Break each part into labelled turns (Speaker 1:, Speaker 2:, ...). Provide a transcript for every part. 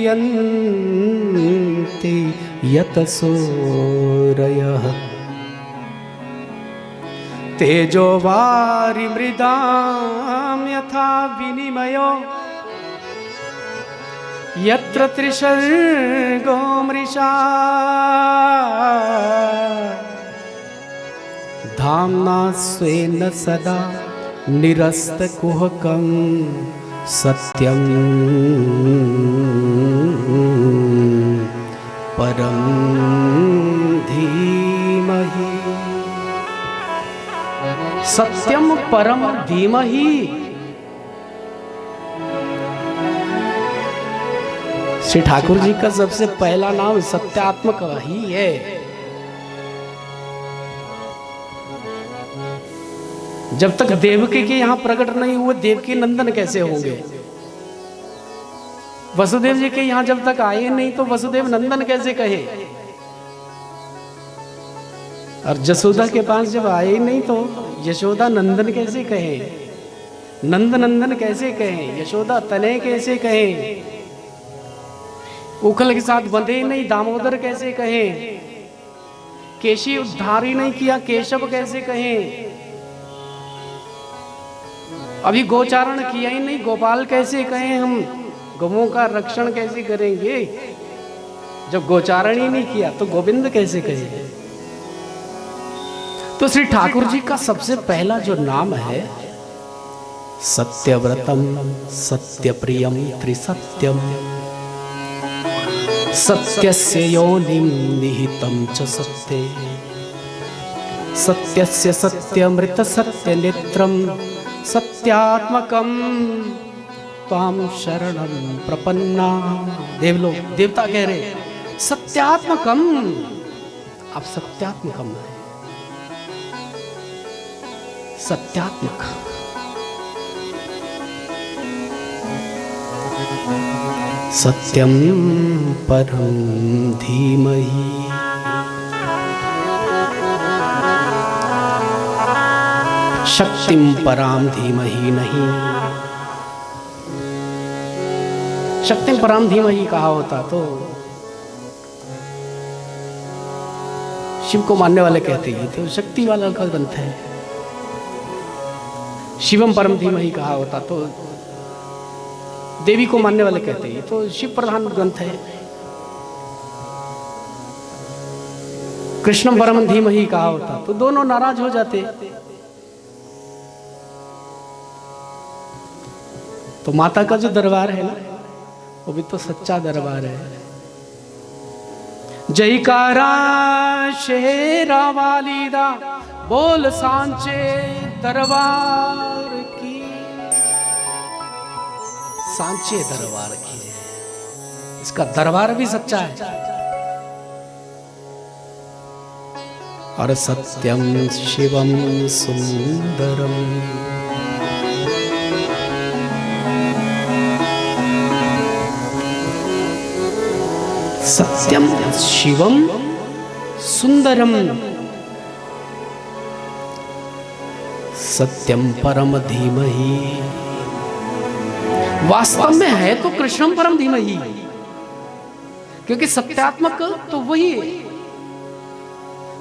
Speaker 1: क्रियन्ते यतसोरयः तेजो वारिमृदां यथा विनिमयो यत्र त्रिसर्गो मृषा धाम्ना स्वेन सदा निरस्तकुहकं सत्यं परं धीमहि। सत्यम परम धीमहि। श्री ठाकुर जी का सबसे पहला नाम सत्यात्मक ही है। जब तक देवकी के यहां प्रकट नहीं हुए देवकी नंदन कैसे होंगे? वसुदेव जी के यहां जब तक आए नहीं तो वसुदेव नंदन कैसे कहे? और जसोदा के पास जब आए नहीं तो यशोदा नंदन कैसे कहे? नंद नंदन कैसे कहे? यशोदा तनय कैसे कहे? उखल के साथ बंधे नहीं दामोदर कैसे कहे? केशी उद्धार ही नहीं किया केशव कैसे कहे? अभी गोचारण किया ही नहीं गोपाल कैसे कहे? हम गौओं का रक्षण कैसे करेंगे? जब गोचारण ही नहीं किया तो गोविंद कैसे कहे? तो श्री ठाकुर जी का सबसे पहला जो नाम है सत्यव्रतम सत्यप्रियम त्रिसत्यम सत्यस्य योनिं निहितं च सत्ये सत्यस्य सत्यमृत सत्यनेत्रं सत्यात्मकं त्वां शरणं प्रपन्ना। देवलोक देवता कह रहे सत्यात्मकम, आप सत्यात्मकम है, सत्यात्मक। सत्यम परम धीमहि। शक्तिम पराम धीमहि नहीं। शक्तिम पराम धीमहि कहा होता तो शिव को मानने वाले कहते हैं तो शक्ति वाला का ग्रंथ है। शिवम परम धीमहि कहा होता तो देवी को मानने वाले कहते हैं तो शिव प्रधान ग्रंथ है। कृष्ण परम धीमहि कहा होता तो दोनों नाराज हो जाते। तो माता का जो दरबार है ना वो भी तो सच्चा दरबार है। जयकारा शेरा वाली दा बोल सांचे दरबार की। सांचे दरबार की है, इसका दरबार भी सच्चा है। और सत्यम शिवम सुंदरम सत्यम शिवम सुंदरम सत्यम परम धीमहि। वास्तव में है तो कृष्णम परम धीमहि, क्योंकि सत्यात्मक तो वही है,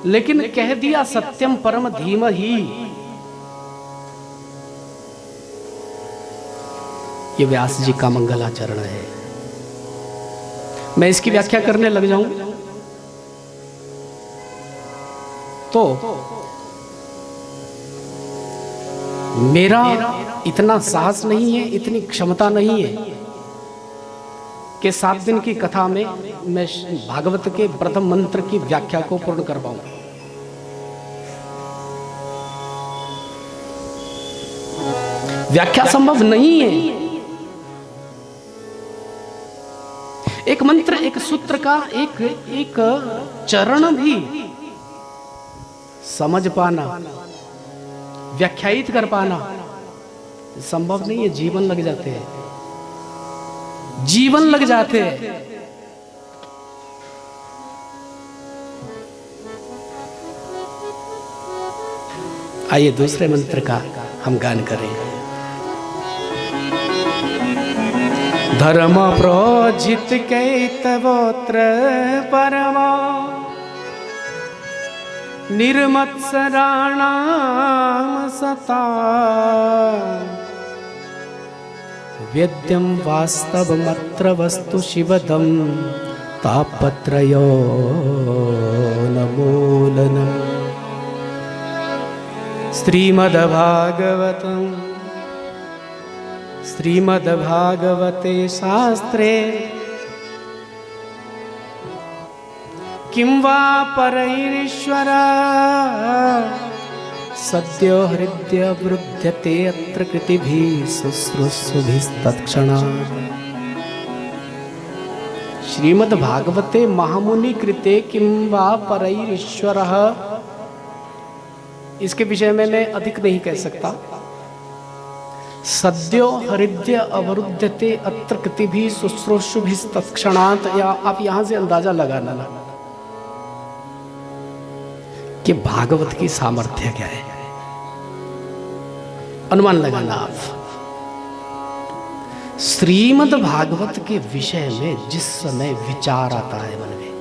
Speaker 1: लेकिन कह दिया सत्यम परम धीमहि। ये व्यास जी का मंगलाचरण है। मैं इसकी व्याख्या करने लग जाऊं तो मेरा इतना साहस नहीं है, इतनी क्षमता नहीं है कि 7 दिन की कथा में मैं भागवत के प्रथम मंत्र की व्याख्या को पूर्ण कर पाऊं। व्याख्या संभव नहीं है। एक मंत्र, एक सूत्र का एक चरण भी समझ पाना, व्याख्यायित कर पाना संभव नहीं है। जीवन लग जाते हैं, जीवन लग जाते हैं। आइए दूसरे मंत्र का हम गान करें। धर्म प्रोजित कैतवोत्र परमा निर्मत्सराणाम सता वेद्यं वास्तवमत्र वस्तु शिवदं तापत्रयो नमूलनम्। श्रीमद्भागवते शास्त्रे किं वा परैरीश्वरा सद्यो हृदय वृध्यते अत्र कृतिभिः शुश्रूषुभिस्तत्क्षणात्। श्रीमद्भागवते महामुनि कृते किं वा परैरीश्वरः, इसके विषय में मैं अधिक नहीं कह सकता। सद्यो हृदय अवरुध्यते अत्र कृतिभिः शुश्रूषुभिस्तत्क्षणात्, या आप यहां से अंदाजा लगाना कि भागवत की सामर्थ्य क्या है, अनुमान लगाना आप। श्रीमद् भागवत के विषय में जिस समय विचार आता है मन में,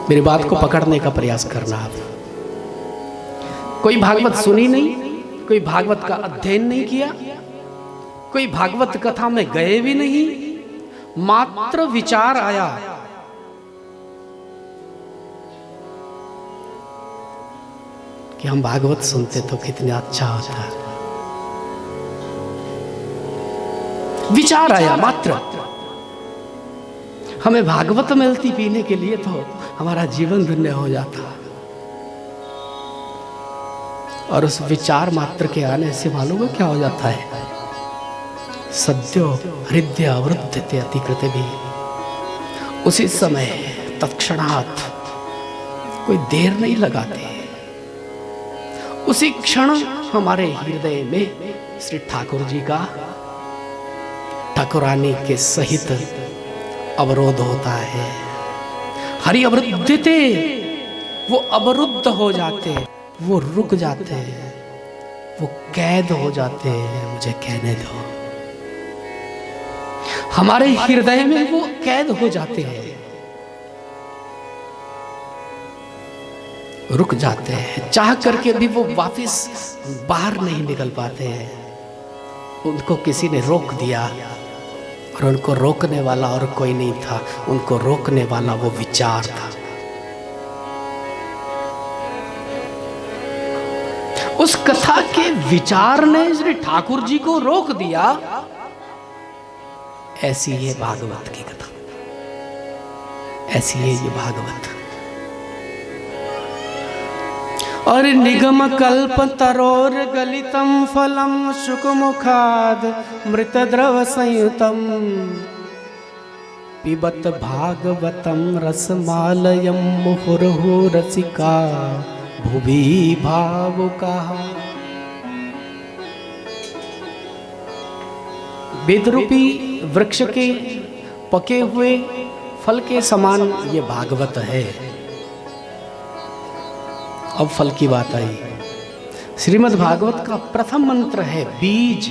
Speaker 1: मेरी बात को पकड़ने का प्रयास करना आप। कोई भागवत सुनी नहीं, कोई भागवत का अध्ययन नहीं किया, कोई भागवत कथा में गए भी नहीं, मात्र विचार आया कि हम भागवत सुनते तो कितना अच्छा होता। विचार आया मात्र, हमें भागवत मिलती पीने के लिए तो हमारा जीवन धन्य हो जाता। और उस विचार मात्र के आने से मालूम है क्या हो जाता है? सद्यो हृदय अवरुद्धते अतिकृते भी, उसी समय तत्क्षणात्, कोई देर नहीं लगाते, उसी क्षण हमारे हृदय में श्री ठाकुर जी का ठाकुरानी के सहित अवरोध होता है। हरि अवरुद्धते, वो अवरुद्ध हो जाते, वो रुक जाते हैं, वो कैद हो जाते हैं। मुझे कहने दो, हमारे हृदय में वो कैद हो जाते हैं, रुक जाते हैं, चाह करके भी वो वापस बाहर नहीं निकल पाते हैं। उनको किसी ने रोक दिया, और उनको रोकने वाला और कोई नहीं था, उनको रोकने वाला वो विचार था। उस कथा के विचार ने श्री ठाकुर जी को रोक दिया। ऐसी है भागवत की कथा, ऐसी है ये भागवत। और निगम कल्प तरोर गलितम फलम शुकमुखाद मृत द्रव संयुतम पिबत भागवतम रसमालयम मुहुर्हु रसिका भुवि भावुका। वेदरूपी वृक्ष के पके हुए फल के समान ये भागवत है। अब फल की बात आई। श्रीमद् भागवत का प्रथम मंत्र है बीज,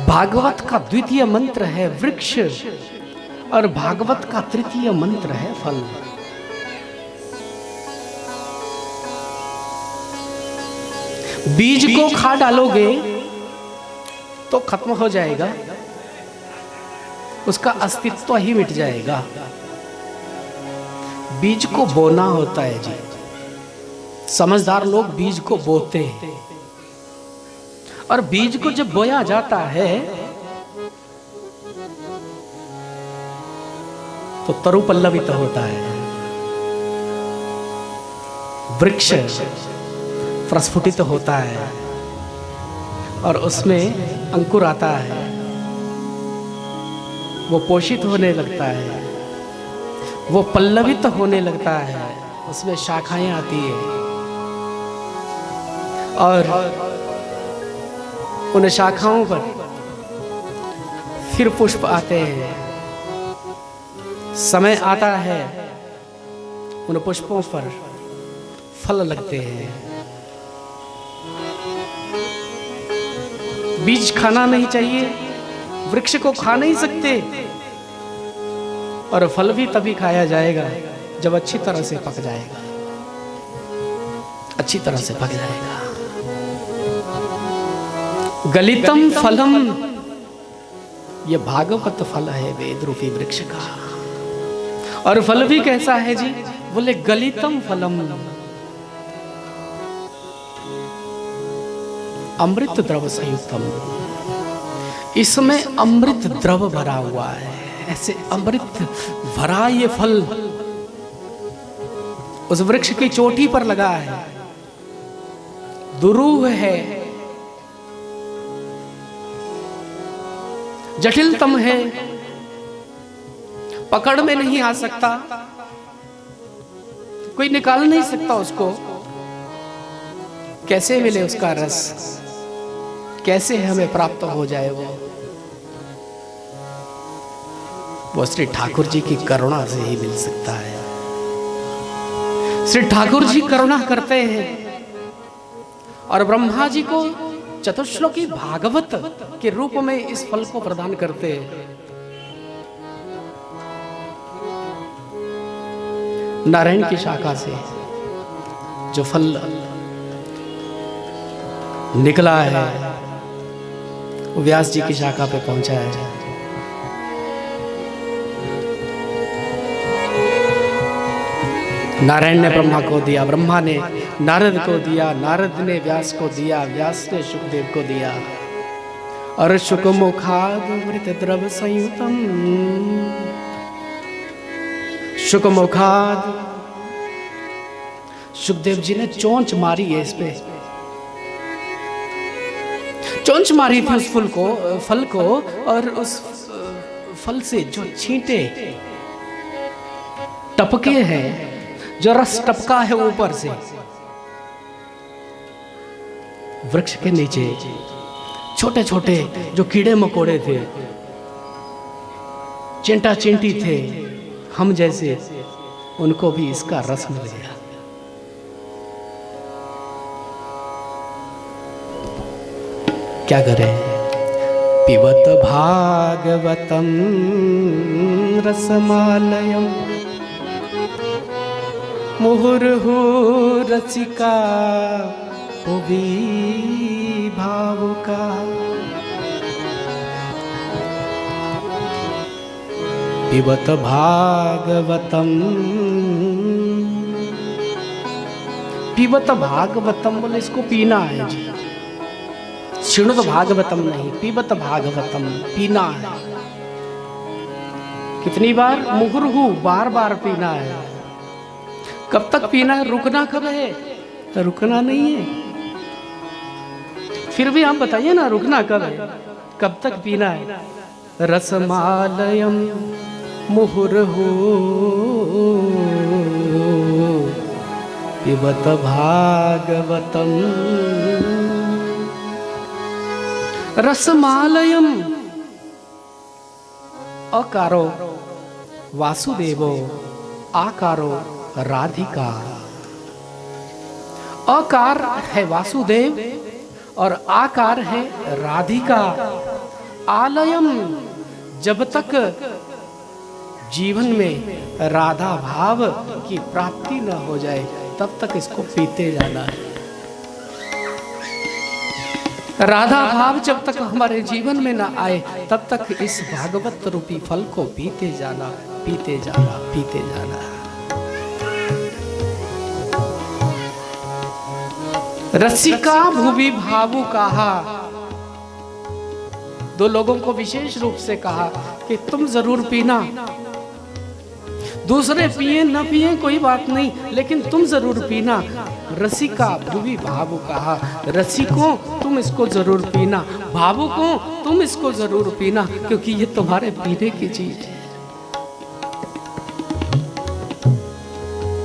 Speaker 1: भागवत का द्वितीय मंत्र है वृक्ष, और भागवत का तृतीय मंत्र है फल। बीज को खा डालोगे तो खत्म हो जाएगा, उसका अस्तित्व ही मिट जाएगा। बीज को बोना होता है जी। समझदार लोग बीज को बोते हैं, और बीज को जब बोया जाता है तो तरु पल्लवित होता है, वृक्ष प्रस्फुटित होता है, और उसमें अंकुर आता है, वो पोषित होने लगता है, वो पल्लवित होने लगता है, उसमें शाखाएं आती है, और उन शाखाओं पर फिर पुष्प आते हैं। समय आता है, उन पुष्पों पर फल लगते हैं। बीज खाना नहीं चाहिए, वृक्ष को खा नहीं सकते, और फल भी तभी खाया जाएगा जब अच्छी तरह से पक जाएगा, अच्छी तरह से पक जाएगा। गलितम फलम, ये भागवत फल है वेद रूपी वृक्ष का। और फल भी कैसा है जी? बोले गलितम फलम, अमृत द्रव संयुक्तम, इसमें अमृत द्रव भरा हुआ है। ऐसे अमृत भरा ये फल उस वृक्ष की चोटी पर लगा है, दुरूह है, जटिलतम है, पकड़ में नहीं आ सकता, कोई निकाल नहीं सकता उसको। कैसे मिले उसका रस, कैसे हमें प्राप्त हो जाए वो श्री ठाकुर जी की करुणा से ही मिल सकता है। श्री ठाकुर जी करुणा करते हैं और ब्रह्मा जी को चतुश्लोकी भागवत के रूप में इस फल को प्रदान करते हैं। नारायण की शाखा से जो फल निकला है वो व्यास जी की शाखा पे पहुंचा है। नारायण ने ब्रह्मा को दिया, ब्रह्मा ने नारद को दिया, नारद ने व्यास को दिया, व्यास ने शुकदेव को दिया। और शुकमुखाद अमृत द्रव संयुतम, शुकमुखाद, शुकदेव जी ने चोंच मारी है इस पे, चोंच मारी थी उस फल को, और उस फल से जो छींटे टपके हैं, जो रस टपका है ऊपर से, वृक्ष के नीचे छोटे छोटे जो कीड़े मकोड़े थे, चिंटा चिंटी थे हम जैसे, उनको भी इसका रस मिल गया। क्या करें? पिबत भागवतम रसमालयम मुहुर्हु रसिका भुवि भावुका। पिबत भागवतम, पिबत भागवतम बोले इसको पीना है जी, शृणुत भागवतम नहीं, पिबत भागवतम, पीना है। कितनी बार? मुहुर्हु, बार बार पीना है। कब तक पीना है? रुकना कब है? रुकना नहीं है। फिर भी आप बताइए ना, रुकना कब है? कब तक पीना है? रसमालयम मुहुर्हु पिबत भागवतम। रसमालयम, अकारो वासुदेवो, आकारो राधिका। अकार है वासुदेव और आकार है राधिका। आलयम, जब तक जीवन में राधा भाव की प्राप्ति न हो जाए तब तक इसको पीते जाना है। राधा भाव जब तक हमारे जीवन में न आए तब तक इस भागवत रूपी फल को पीते जाना, पीते जाना, पीते जाना। रसिका भुवि भावु कहा, दो लोगों को विशेष रूप से कहा कि तुम जरूर पीना, दूसरे पिए न पिए कोई बात नहीं, लेकिन तुम जरूर पीना। रसिका भुवि भावु कहा, रसिकों तुम इसको जरूर पीना, भावुकों तुम इसको जरूर पीना, क्योंकि ये तुम्हारे पीने की चीज है,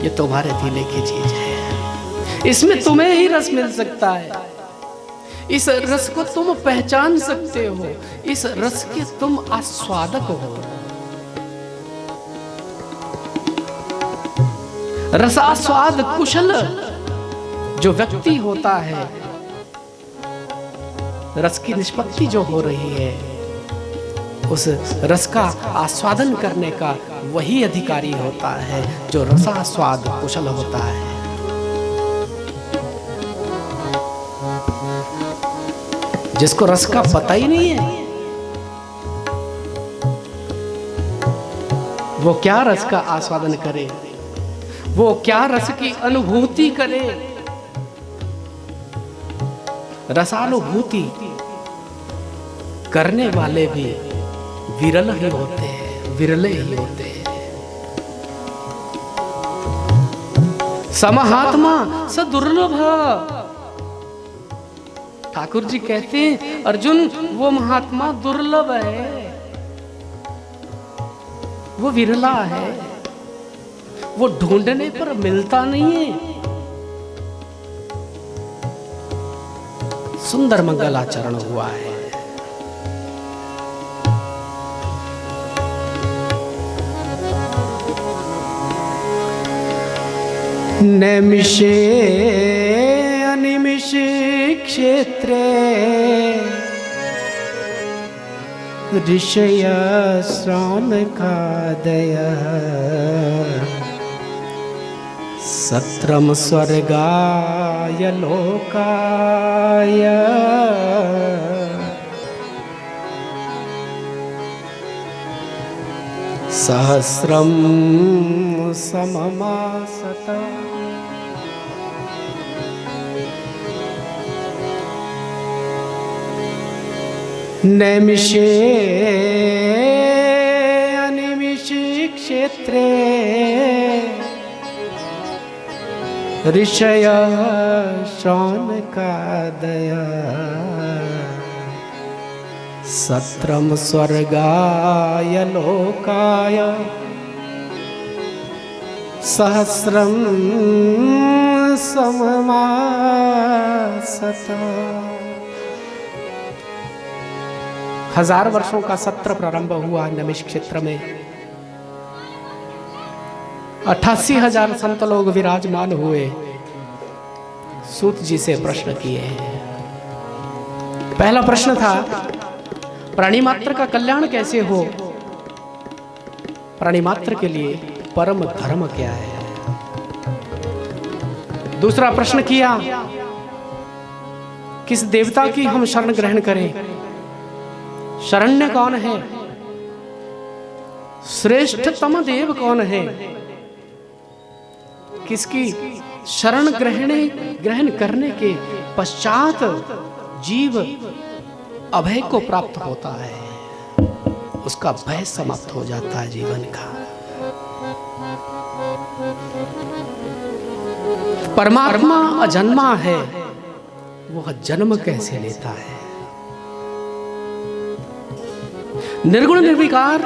Speaker 1: ये तुम्हारे पीने की चीज है, इसमें तुम्हें ही रस मिल सकता है, इस रस को तुम पहचान सकते हो, इस रस के तुम आस्वादक हो। रसास्वाद कुशल जो व्यक्ति होता है रस की निष्पत्ति जो हो रही है, उस रस का आस्वादन करने का वही अधिकारी होता है जो रसास्वाद कुशल होता है। जिसको रस का पता ही नहीं है, वो क्या रस का आस्वादन करे, वो क्या रस की अनुभूति करे। रसानुभूति करने वाले भी विरल ही होते हैं, विरले ही होते हैं। समहात्मा स दुर्लभ। ठाकुर जी कहते हैं अर्जुन, वो महात्मा दुर्लभ है, वो विरला है, वो ढूंढने पर मिलता नहीं है। सुंदर मंगलाचरण हुआ है। नैमिषे अनिमिषे क्षेत्रे ऋषय श्रानकादय सत्रम स्वर्गाय लोकाय सहस्रम सममासत। नैमिषे अनिमिषे क्षेत्रे ऋषय श्रानकादय सत्रम स्वर्गाय लोकाय सहस्रम सममासत। हजार वर्षों का सत्र प्रारंभ हुआ नैमिष क्षेत्र में। 88,000 संत लोग विराजमान हुए, सूत जी से प्रश्न किए। पहला प्रश्न था, प्राणी मात्र का कल्याण कैसे हो? प्राणी मात्र के लिए परम धर्म क्या है? दूसरा प्रश्न किया, किस देवता की हम शरण ग्रहण करें? शरण्य कौन है? श्रेष्ठतम देव कौन है? किसकी शरण ग्रहण करने के पश्चात जीव अभय को प्राप्त होता है, उसका भय समाप्त हो जाता है जीवन का। परमात्मा अजन्मा है, वह जन्म कैसे लेता है? निर्गुण निर्विकार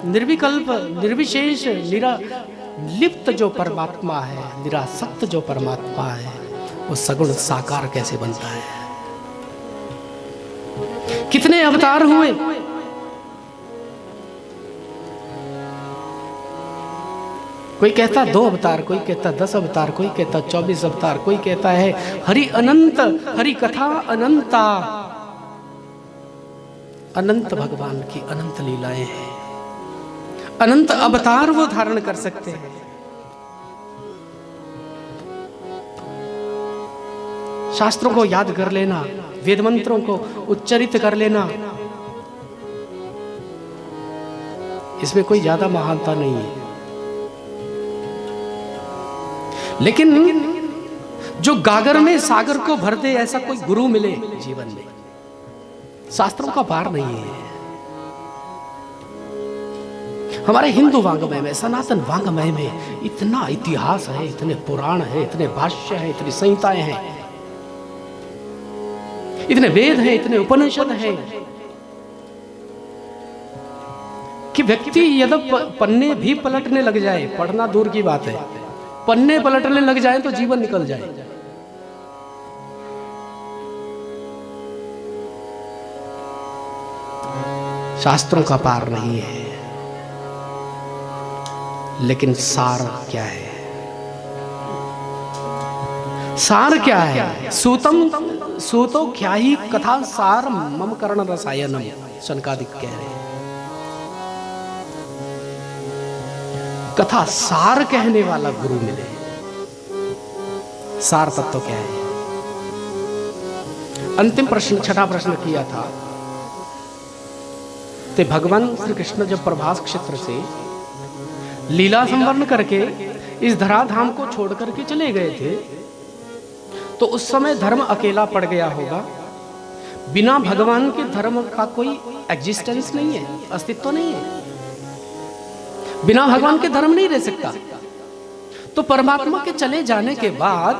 Speaker 1: निर्विकल्प निर्विशेष निरालिप्त जो परमात्मा है, निरासक्त जो परमात्मा है, वो सगुण साकार कैसे बनता है? कितने अवतार हुए? कोई कहता 2 अवतार, कोई कहता 10 अवतार, कोई कहता 24 अवतार, कोई कहता है हरि अनंत, हरि कथा अनंता। अनंत भगवान की अनंत लीलाएं हैं, अनंत अवतार वो धारण कर सकते हैं। शास्त्रों को याद कर लेना, वेद मंत्रों को उच्चरित कर लेना, इसमें कोई ज्यादा महानता नहीं है। लेकिन जो गागर में सागर को भर दे, ऐसा कोई गुरु मिले जीवन में, शास्त्रों का पार नहीं है। हमारे हिंदू वांग्मय में, सनातन वांग्मय में इतना इतिहास है, इतने पुराण है, इतने भाष्य है, इतनी संहिताएं हैं, इतने वेद हैं, इतने उपनिषद हैं कि व्यक्ति यदि पन्ने भी पलटने लग जाए, पढ़ना दूर की बात है, पन्ने पलटने लग जाए तो जीवन निकल जाए। शास्त्रों का पार नहीं है। लेकिन सार क्या है? सार क्या है? सूतम सूतो ख्याही कथा सार मम कर्ण रसायनम, शनकादिक कह रहे हैं। कथा सार कहने वाला गुरु मिले। सार तत्व क्या है? अंतिम प्रश्न, छठा प्रश्न किया था ते भगवान श्री कृष्ण जब प्रभास क्षेत्र से लीला संवरण करके इस धराधाम को छोड़ करके चले गए थे, तो उस समय धर्म अकेला पड़ गया होगा। बिना भगवान के धर्म का कोई एग्जिस्टेंस नहीं है, अस्तित्व नहीं है। बिना भगवान के धर्म नहीं रह सकता। तो परमात्मा के चले जाने के बाद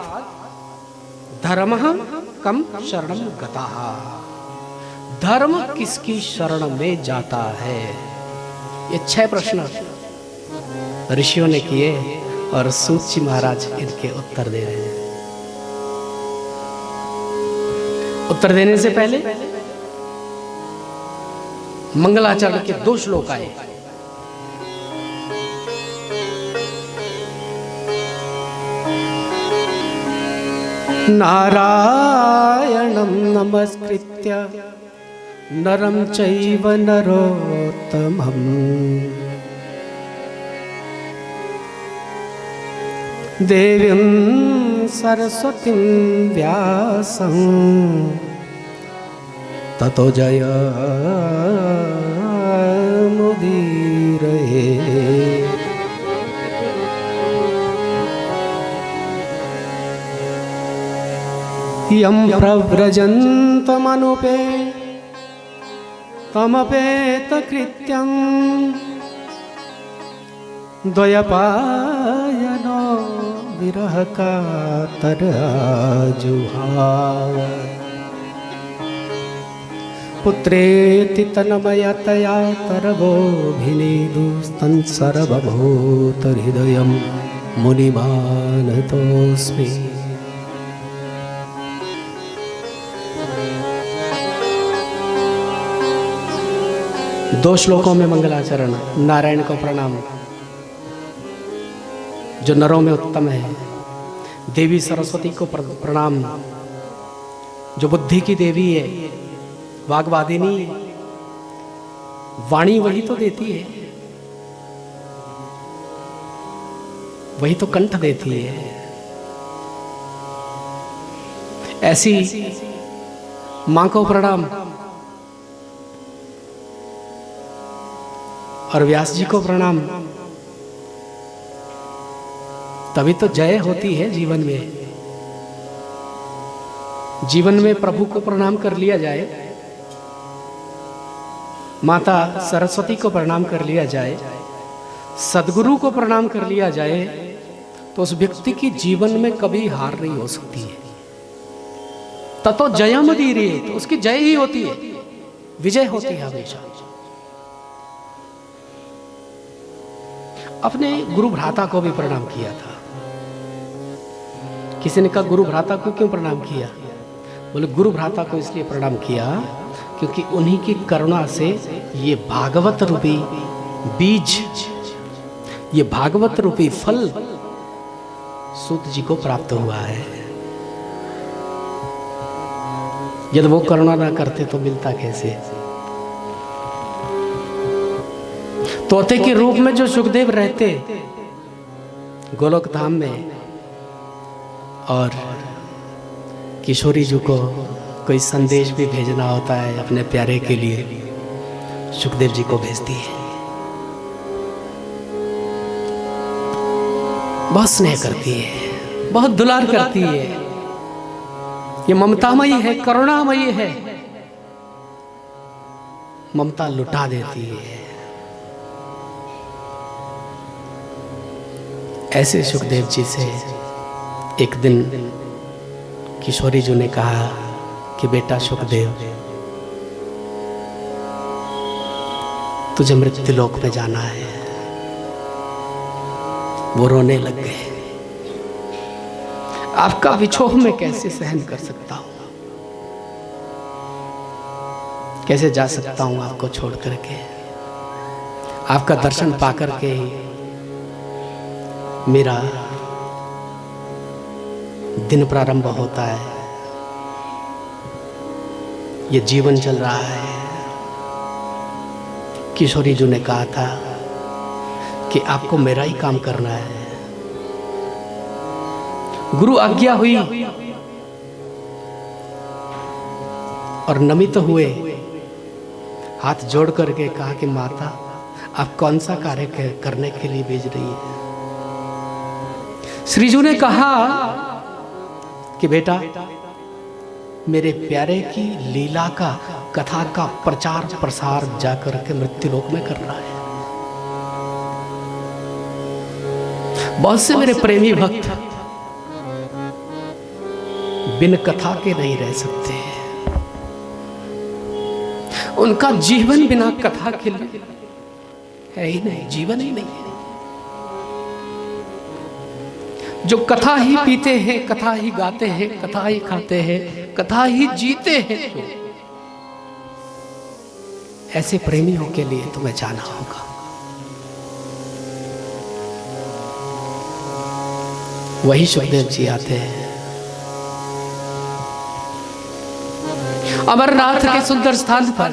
Speaker 1: धर्मः कम शरणम गतः, धर्म किसकी शरण में जाता है? ये 6 प्रश्न ऋषियों ने किए और सूत जी महाराज इनके उत्तर दे रहे हैं। उत्तर देने से पहले मंगलाचरण के 2 श्लोक आए। नारायणं नमस्कृत्य नरं चैव नरोत्तमम् देवीं सरस्वतीं व्यासं ततो जयमुदीरये। यं प्रव्रजन्तमनुपे तमपेतकृत्यं द्वयपायनो विरहकातराजुहाव। पुत्रेति तन्मयतया तरवोऽभिनेदुस्तं सर्वभूतहृदयं मुनिमानतोऽस्मि। दो श्लोकों में मंगलाचरण। नारायण को प्रणाम जो नरों में उत्तम है, देवी सरस्वती को प्रणाम जो बुद्धि की देवी है, वाग्वादिनी, वाणी वही तो देती है, वही तो कंठ देती है। ऐसी मां को प्रणाम और व्यास जी को प्रणाम। तभी तो जय होती है जीवन में। जीवन में प्रभु को प्रणाम कर लिया जाए, माता सरस्वती को प्रणाम कर लिया जाए, सदगुरु को प्रणाम कर लिया जाए, तो उस व्यक्ति की जीवन में कभी हार नहीं हो सकती है। ततो जयमुदीरये, तो उसकी जय ही होती है, विजय होती है हमेशा। अपने गुरु भ्राता को भी प्रणाम किया था। किसी ने कहा गुरु भ्राता को क्यों प्रणाम किया? बोले गुरु भ्राता को इसलिए प्रणाम किया क्योंकि उन्हीं की करुणा से ये भागवत रूपी बीज, ये भागवत रूपी फल सूत जी को प्राप्त हुआ है। यदि वो करुणा ना करते तो मिलता कैसे? तोते के रूप में जो सुखदेव रहते गोलोक धाम में, और किशोरी जी को कोई संदेश भी भेजना होता है अपने प्यारे के लिए, सुखदेव जी को भेजती है। बहुत स्नेह करती है, बहुत दुलार करती है। ये ममतामयी है, करुणामयी है, ममता लुटा देती है। ऐसे सुखदेव जी से एक दिन किशोरी जी ने कहा कि बेटा सुखदेव, तुझे मृत्युलोक में जाना है। वो रोने लग गए। आपका विछोह मैं कैसे सहन कर सकता हूं, कैसे जा सकता हूं आपको छोड़ करके? आपका दर्शन पा करके ही मेरा दिन प्रारंभ होता है। ये जीवन चल रहा है। किशोरी जी ने कहा था कि आपको मेरा ही काम करना है। गुरु आज्ञा हुई और नमित हुए, हाथ जोड़ करके कहा कि माता आप कौन सा कार्य करने के लिए भेज रही है। श्रीजू ने कहा कि बेटा मेरे प्यारे की लीला का, कथा का प्रचार प्रसार जाकर के मृत्युलोक में करना है। बहुत से मेरे प्रेमी भक्त बिन कथा के नहीं रह सकते, उनका जीवन बिना कथा के है ही नहीं, जीवन ही नहीं है। जो कथा ही पीते हैं, कथा ही गाते हैं, कथा ही खाते हैं, कथा ही जीते हैं, तो ऐसे प्रेमियों के लिए तुम्हें जाना होगा। वही सुखदेव जी आते हैं अमरनाथ के सुंदर स्थान पर।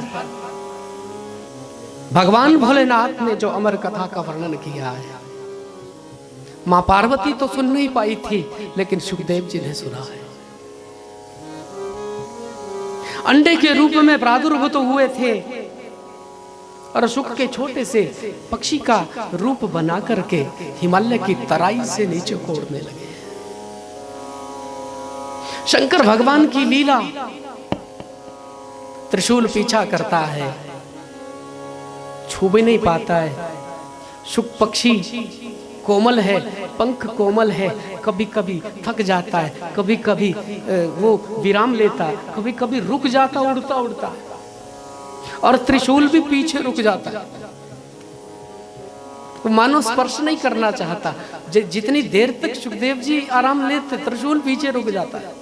Speaker 1: भगवान भोलेनाथ ने जो अमर कथा का वर्णन किया है, मां पार्वती तो सुन नहीं पाई थी, लेकिन सुखदेव जी ने सुना है। अंडे के रूप में प्रादुर्भूत हुए थे और सुख के छोटे से पक्षी का रूप बना करके हिमालय की तराई से नीचे कोड़ने लगे। शंकर भगवान की लीला, त्रिशूल पीछा करता है, छू भी नहीं पाता है। सुख पक्षी कोमल है, पंख कोमल है, कभी कभी थक जाता है, कभी कभी वो विराम लेता है, कभी कभी रुक जाता उड़ता उड़ता, और त्रिशूल भी पीछे रुक जाता है। तो मानो स्पर्श नहीं करना चाहता। जितनी देर तक सुखदेव जी आराम लेते, त्रिशूल पीछे रुक जाता है।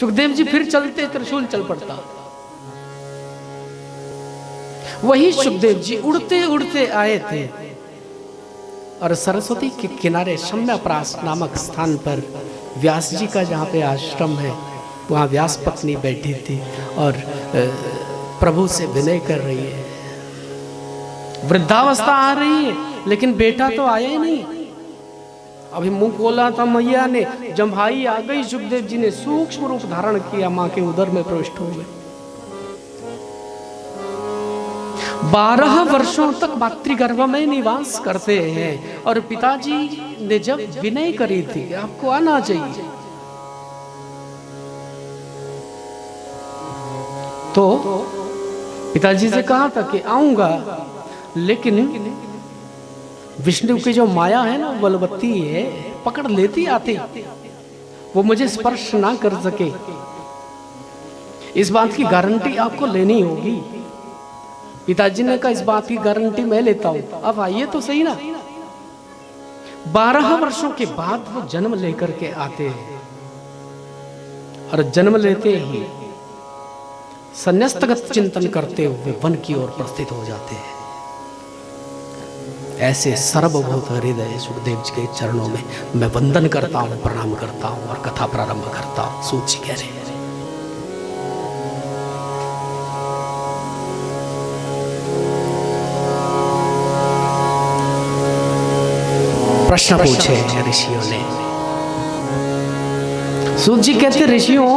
Speaker 1: सुखदेव जी फिर चलते, त्रिशूल चल पड़ता। वही सुखदेव जी उड़ते उड़ते आए थे और सरस्वती के किनारे शम्याप्रास नामक स्थान पर व्यास जी का जहाँ पे आश्रम है, वहाँ व्यास पत्नी बैठी थी और प्रभु से विनय कर रही है। वृद्धावस्था आ रही है, लेकिन बेटा तो आया ही नहीं। अभी मुंह खोला था मैया ने, जब भाई आ गई, सुखदेव जी ने सूक्ष्म रूप धारण किया, माँ के उदर में प्रविष्ट हो गए। 12 वर्षों तक मातृगर्भ में निवास करते हैं। और पिताजी ने जब विनय करी थी, आपको आना चाहिए, तो पिताजी से कहा था कि आऊंगा, लेकिन विष्णु की जो माया है ना, बलवत्ती है, पकड़ लेती आती, वो मुझे स्पर्श ना कर सके। इस बात की गारंटी आपको लेनी होगी। पिताजी ने कहा इस बात की गारंटी मैं लेता हूं, अब आइए तो सही ना। 12 वर्षों के बाद वो जन्म लेकर के आते हैं और जन्म लेते ही संन्यास्तगत चिंतन करते हुए वन की ओर प्रस्थित हो जाते हैं। ऐसे सर्वभूत हृदय सुखदेव जी के चरणों में मैं वंदन करता हूं, प्रणाम करता हूं और कथा प्रारंभ करता हूं। सूत जी कह रहे हैं, प्रश्न पूछे ऋषियों ने। सूत जी कहते, ऋषियों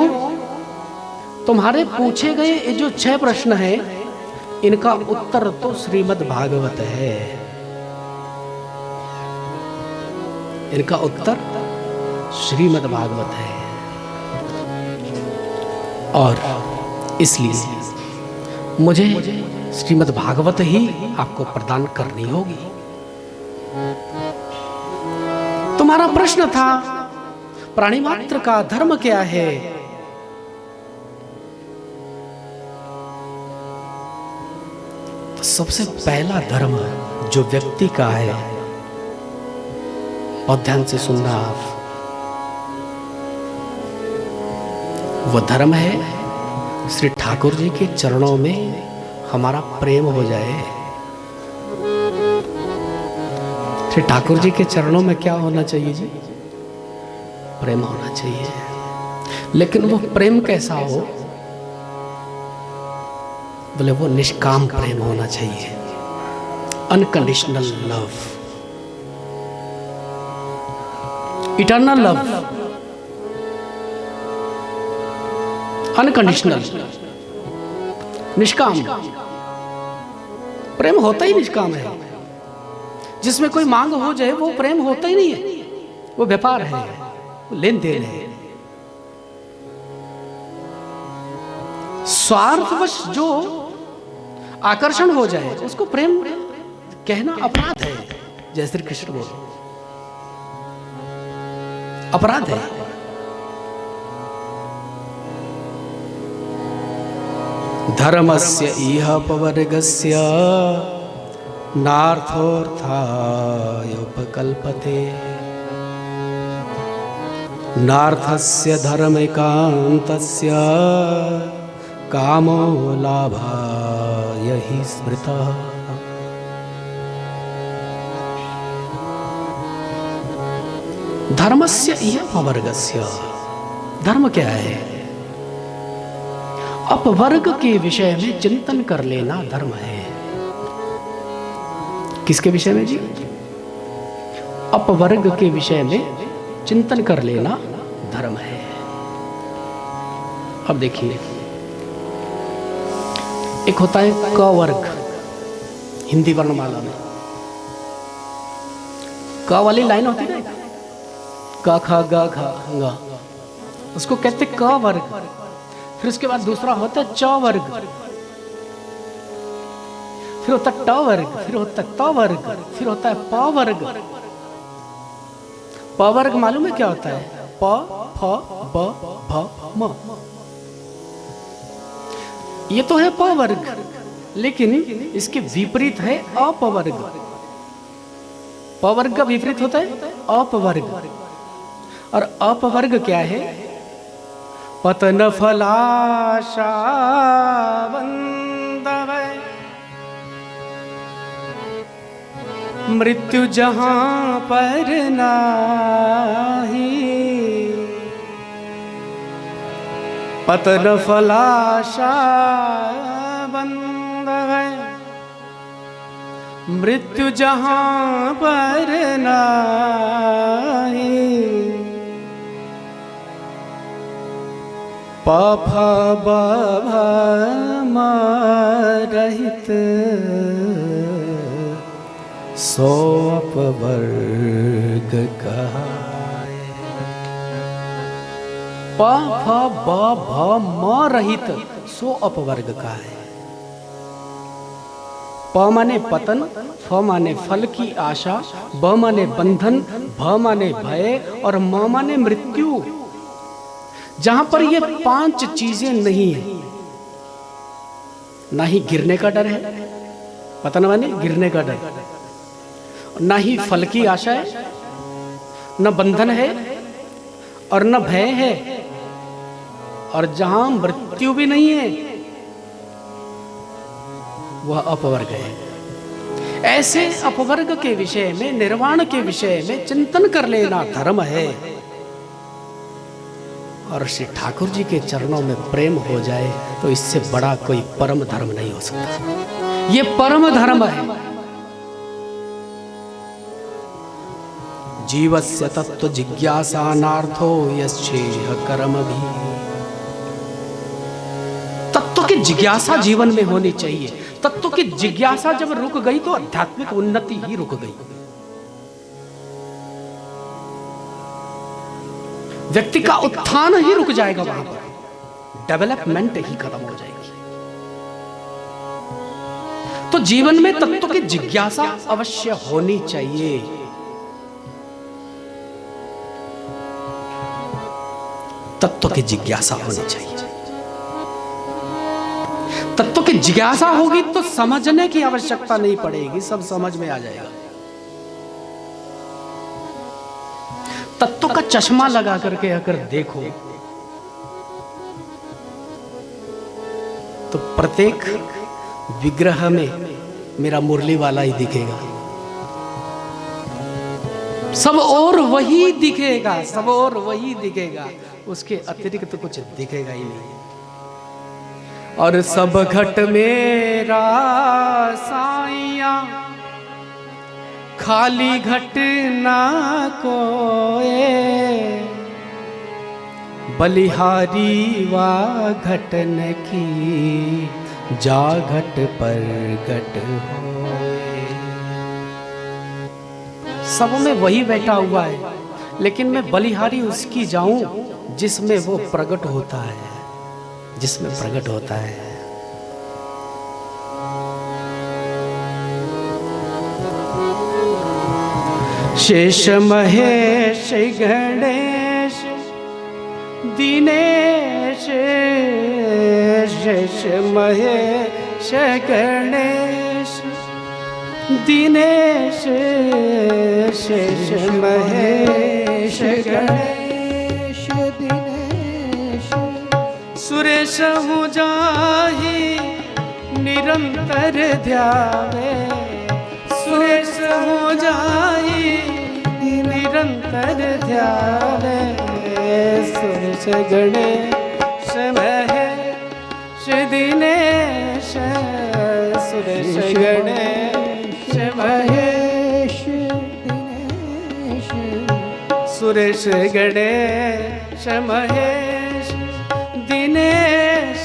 Speaker 1: तुम्हारे पूछे गए ये जो 6 प्रश्न हैं, इनका उत्तर तो श्रीमद् भागवत है। इनका उत्तर श्रीमद् भागवत है, और इसलिए मुझे श्रीमद् भागवत ही आपको प्रदान करनी होगी। तुम्हारा प्रश्न था प्राणी मात्र का धर्म क्या है। तो सबसे पहला धर्म जो व्यक्ति का है, और ध्यान से सुनना आप, वो धर्म है श्री ठाकुर जी के चरणों में हमारा प्रेम हो जाए। श्री ठाकुर जी के चरणों में क्या होना चाहिए जी? प्रेम होना चाहिए। लेकिन वो प्रेम कैसा हो? बोले वो निष्काम प्रेम होना चाहिए, unconditional love, eternal love, unconditional, निष्काम प्रेम होता ही निष्काम है। जिसमें कोई मांग हो जाए वो प्रेम होता ही नहीं है, वो व्यापार है, वो लेन देन है। स्वार्थवश जो आकर्षण हो जाए उसको प्रेम कहना अपराध है। जय श्री कृष्ण बोलो, अपराध है। धर्मस्य इह पवर्गस्य नार्थोऽर्थाय उपकल्पते, नार्थस्य धर्मैकान्तस्य कामो लाभाय हि स्मृतः। धर्मस्य इह अपवर्गस्य, धर्म क्या है? अपवर्ग के विषय में चिंतन कर लेना धर्म है। किसके विषय में जी? अपवर्ग के विषय में चिंतन कर लेना धर्म है। अब देखिए, एक होता है क वर्ग हिंदी वर्णमाला में, क वाली लाइन होती है, क ख ग घ ङ, उसको कहते क वर्ग। फिर उसके बाद दूसरा होता है च वर्ग, फिर होता है ट वर्ग, फिर होता है त वर्ग, फिर होता है प वर्ग। प वर्ग मालूम है क्या होता है? प फ ब भ म। ये तो है प वर्ग, लेकिन इसके विपरीत है अपवर्ग। प वर्ग का विपरीत होता है अपवर्ग। और अपवर्ग क्या है? पतन फलाशा बंदवै, मृत्यु जहां पर नाही। पतन फलाशा बंदवै, मृत्यु जहां पर नाही। पाप भम रहित सो अपवर्ग कहाय। पाप भम रहित सो अपवर्ग का है। प माने पतन, फ माने फल की आशा, ब माने बंधन, भ माने भय और म माने मृत्यु। जहां पर ये पांच चीजें नहीं है, ना ही गिरने का डर है, पतन माने गिरने का डर, ना ही फल की आशा है, न बंधन है और न भय है, और जहां मृत्यु भी नहीं है वह अपवर्ग है। ऐसे अपवर्ग के विषय में, निर्वाण के विषय में चिंतन कर लेना धर्म है। और श्री ठाकुर जी के चरणों में प्रेम हो जाए तो इससे बड़ा कोई परम धर्म नहीं हो सकता। ये परम धर्म है। जीवस्य तत्व जिज्ञासानार्थो यश्चेह कर्म भी। तत्व की जिज्ञासा जीवन में होनी चाहिए। तत्व की जिज्ञासा जब रुक गई तो आध्यात्मिक उन्नति ही रुक गई। व्यक्ति का उत्थान ही रुक जाएगा, वहां पर डेवलपमेंट ही खत्म हो जाएगी। तो जीवन में तत्व की जिज्ञासा अवश्य होनी चाहिए। तत्व की जिज्ञासा होनी चाहिए। तत्व की जिज्ञासा होगी तो समझने की आवश्यकता नहीं पड़ेगी, सब समझ में आ जाएगा। तत्व का चश्मा लगा करके अगर देखो तो प्रत्येक विग्रह में मेरा मुरली वाला ही दिखेगा, सब और वही दिखेगा, सब और वही दिखेगा, उसके अतिरिक्त तो कुछ दिखेगा ही नहीं। और सब घट मेरा साइया खाली घट ना कोए, बलिहारी वा घटन की जा घट पर घट होए। सब में वही बैठा हुआ है, लेकिन मैं बलिहारी उसकी जाऊं जिसमें वो प्रकट होता है, जिसमें प्रकट होता है। शेष महेश गणेश दिनेश, शेष महेश गणेश दिनेश, शेष महेश गणेश दिनेश, सुरेश हूँ जाहि निरंतर ध्यावे, सुरेश हूँ जाहि निरंतर ध्यावे, सुरेश गणेश महेश दिनेश, सुरेश गणेश महेश दिनेश, सुरेश गणेश महेश दिनेश,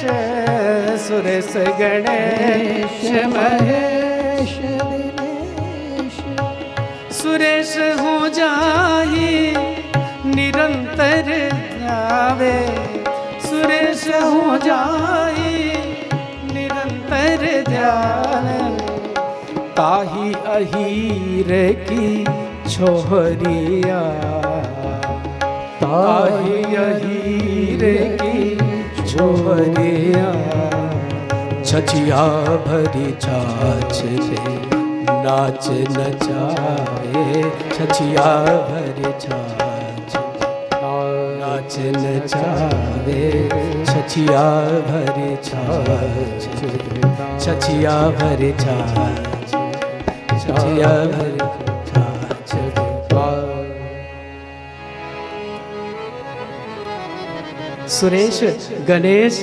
Speaker 1: सुरेश गणेश महेश दिनेश, सुरेश हो जाहि निरंतर ध्यावे, सुरेश हो जाहि निरंतर ध्यावे, ताहि अहीर की छोहरिया, ताहि अहीर की छोहरिया, छछिया भरी छाछ पे नाच नचाए, छछिया भरी छाछ नाच नचावे, छछिया भरी छाछ, छछिया भरी छाछ, छछिया भरी छाछ। सुरेश गणेश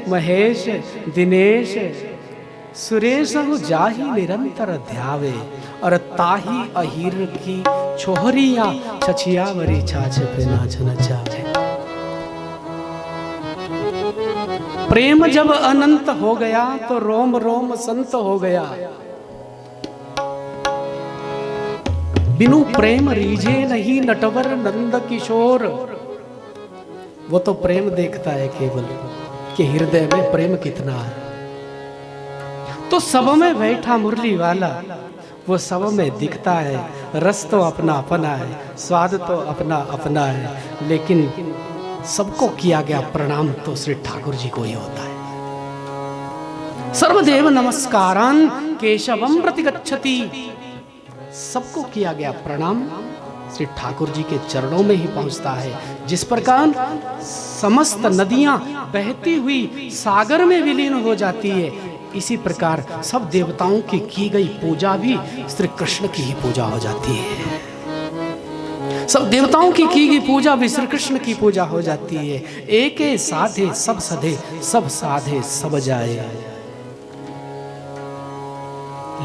Speaker 1: महेश दिनेश, सुरेश जाहि निरंतर ध्यावे, और ताही अहीर की छोहरिया छछिया भरी छाछ पे नाच नचावे। प्रेम जब अनंत हो गया तो रोम रोम संत हो गया, बिनु प्रेम रीझे नहीं नटवर नंद किशोर। वो तो प्रेम देखता है केवल कि हृदय में प्रेम कितना है। तो सब में बैठा मुरली वाला वो सब में दिखता है, रस तो अपना अपना है, स्वाद तो अपना अपना है, लेकिन सबको किया गया प्रणाम तो श्री ठाकुर जी को ही होता है। सर्वदेव नमस्कारान केशवम प्रतिगच्छति, सबको किया गया प्रणाम श्री ठाकुर जी के चरणों में ही पहुंचता है। जिस प्रकार समस्त नदियां बहती हुई सागर में विलीन हो जाती है, इसी प्रकार सब देवताओं की गई पूजा भी श्री कृष्ण की ही पूजा हो जाती है। सब देवताओं की गई पूजा भी श्री कृष्ण की पूजा हो जाती है। एक साधे सब सधे, सब साधे सब जाए।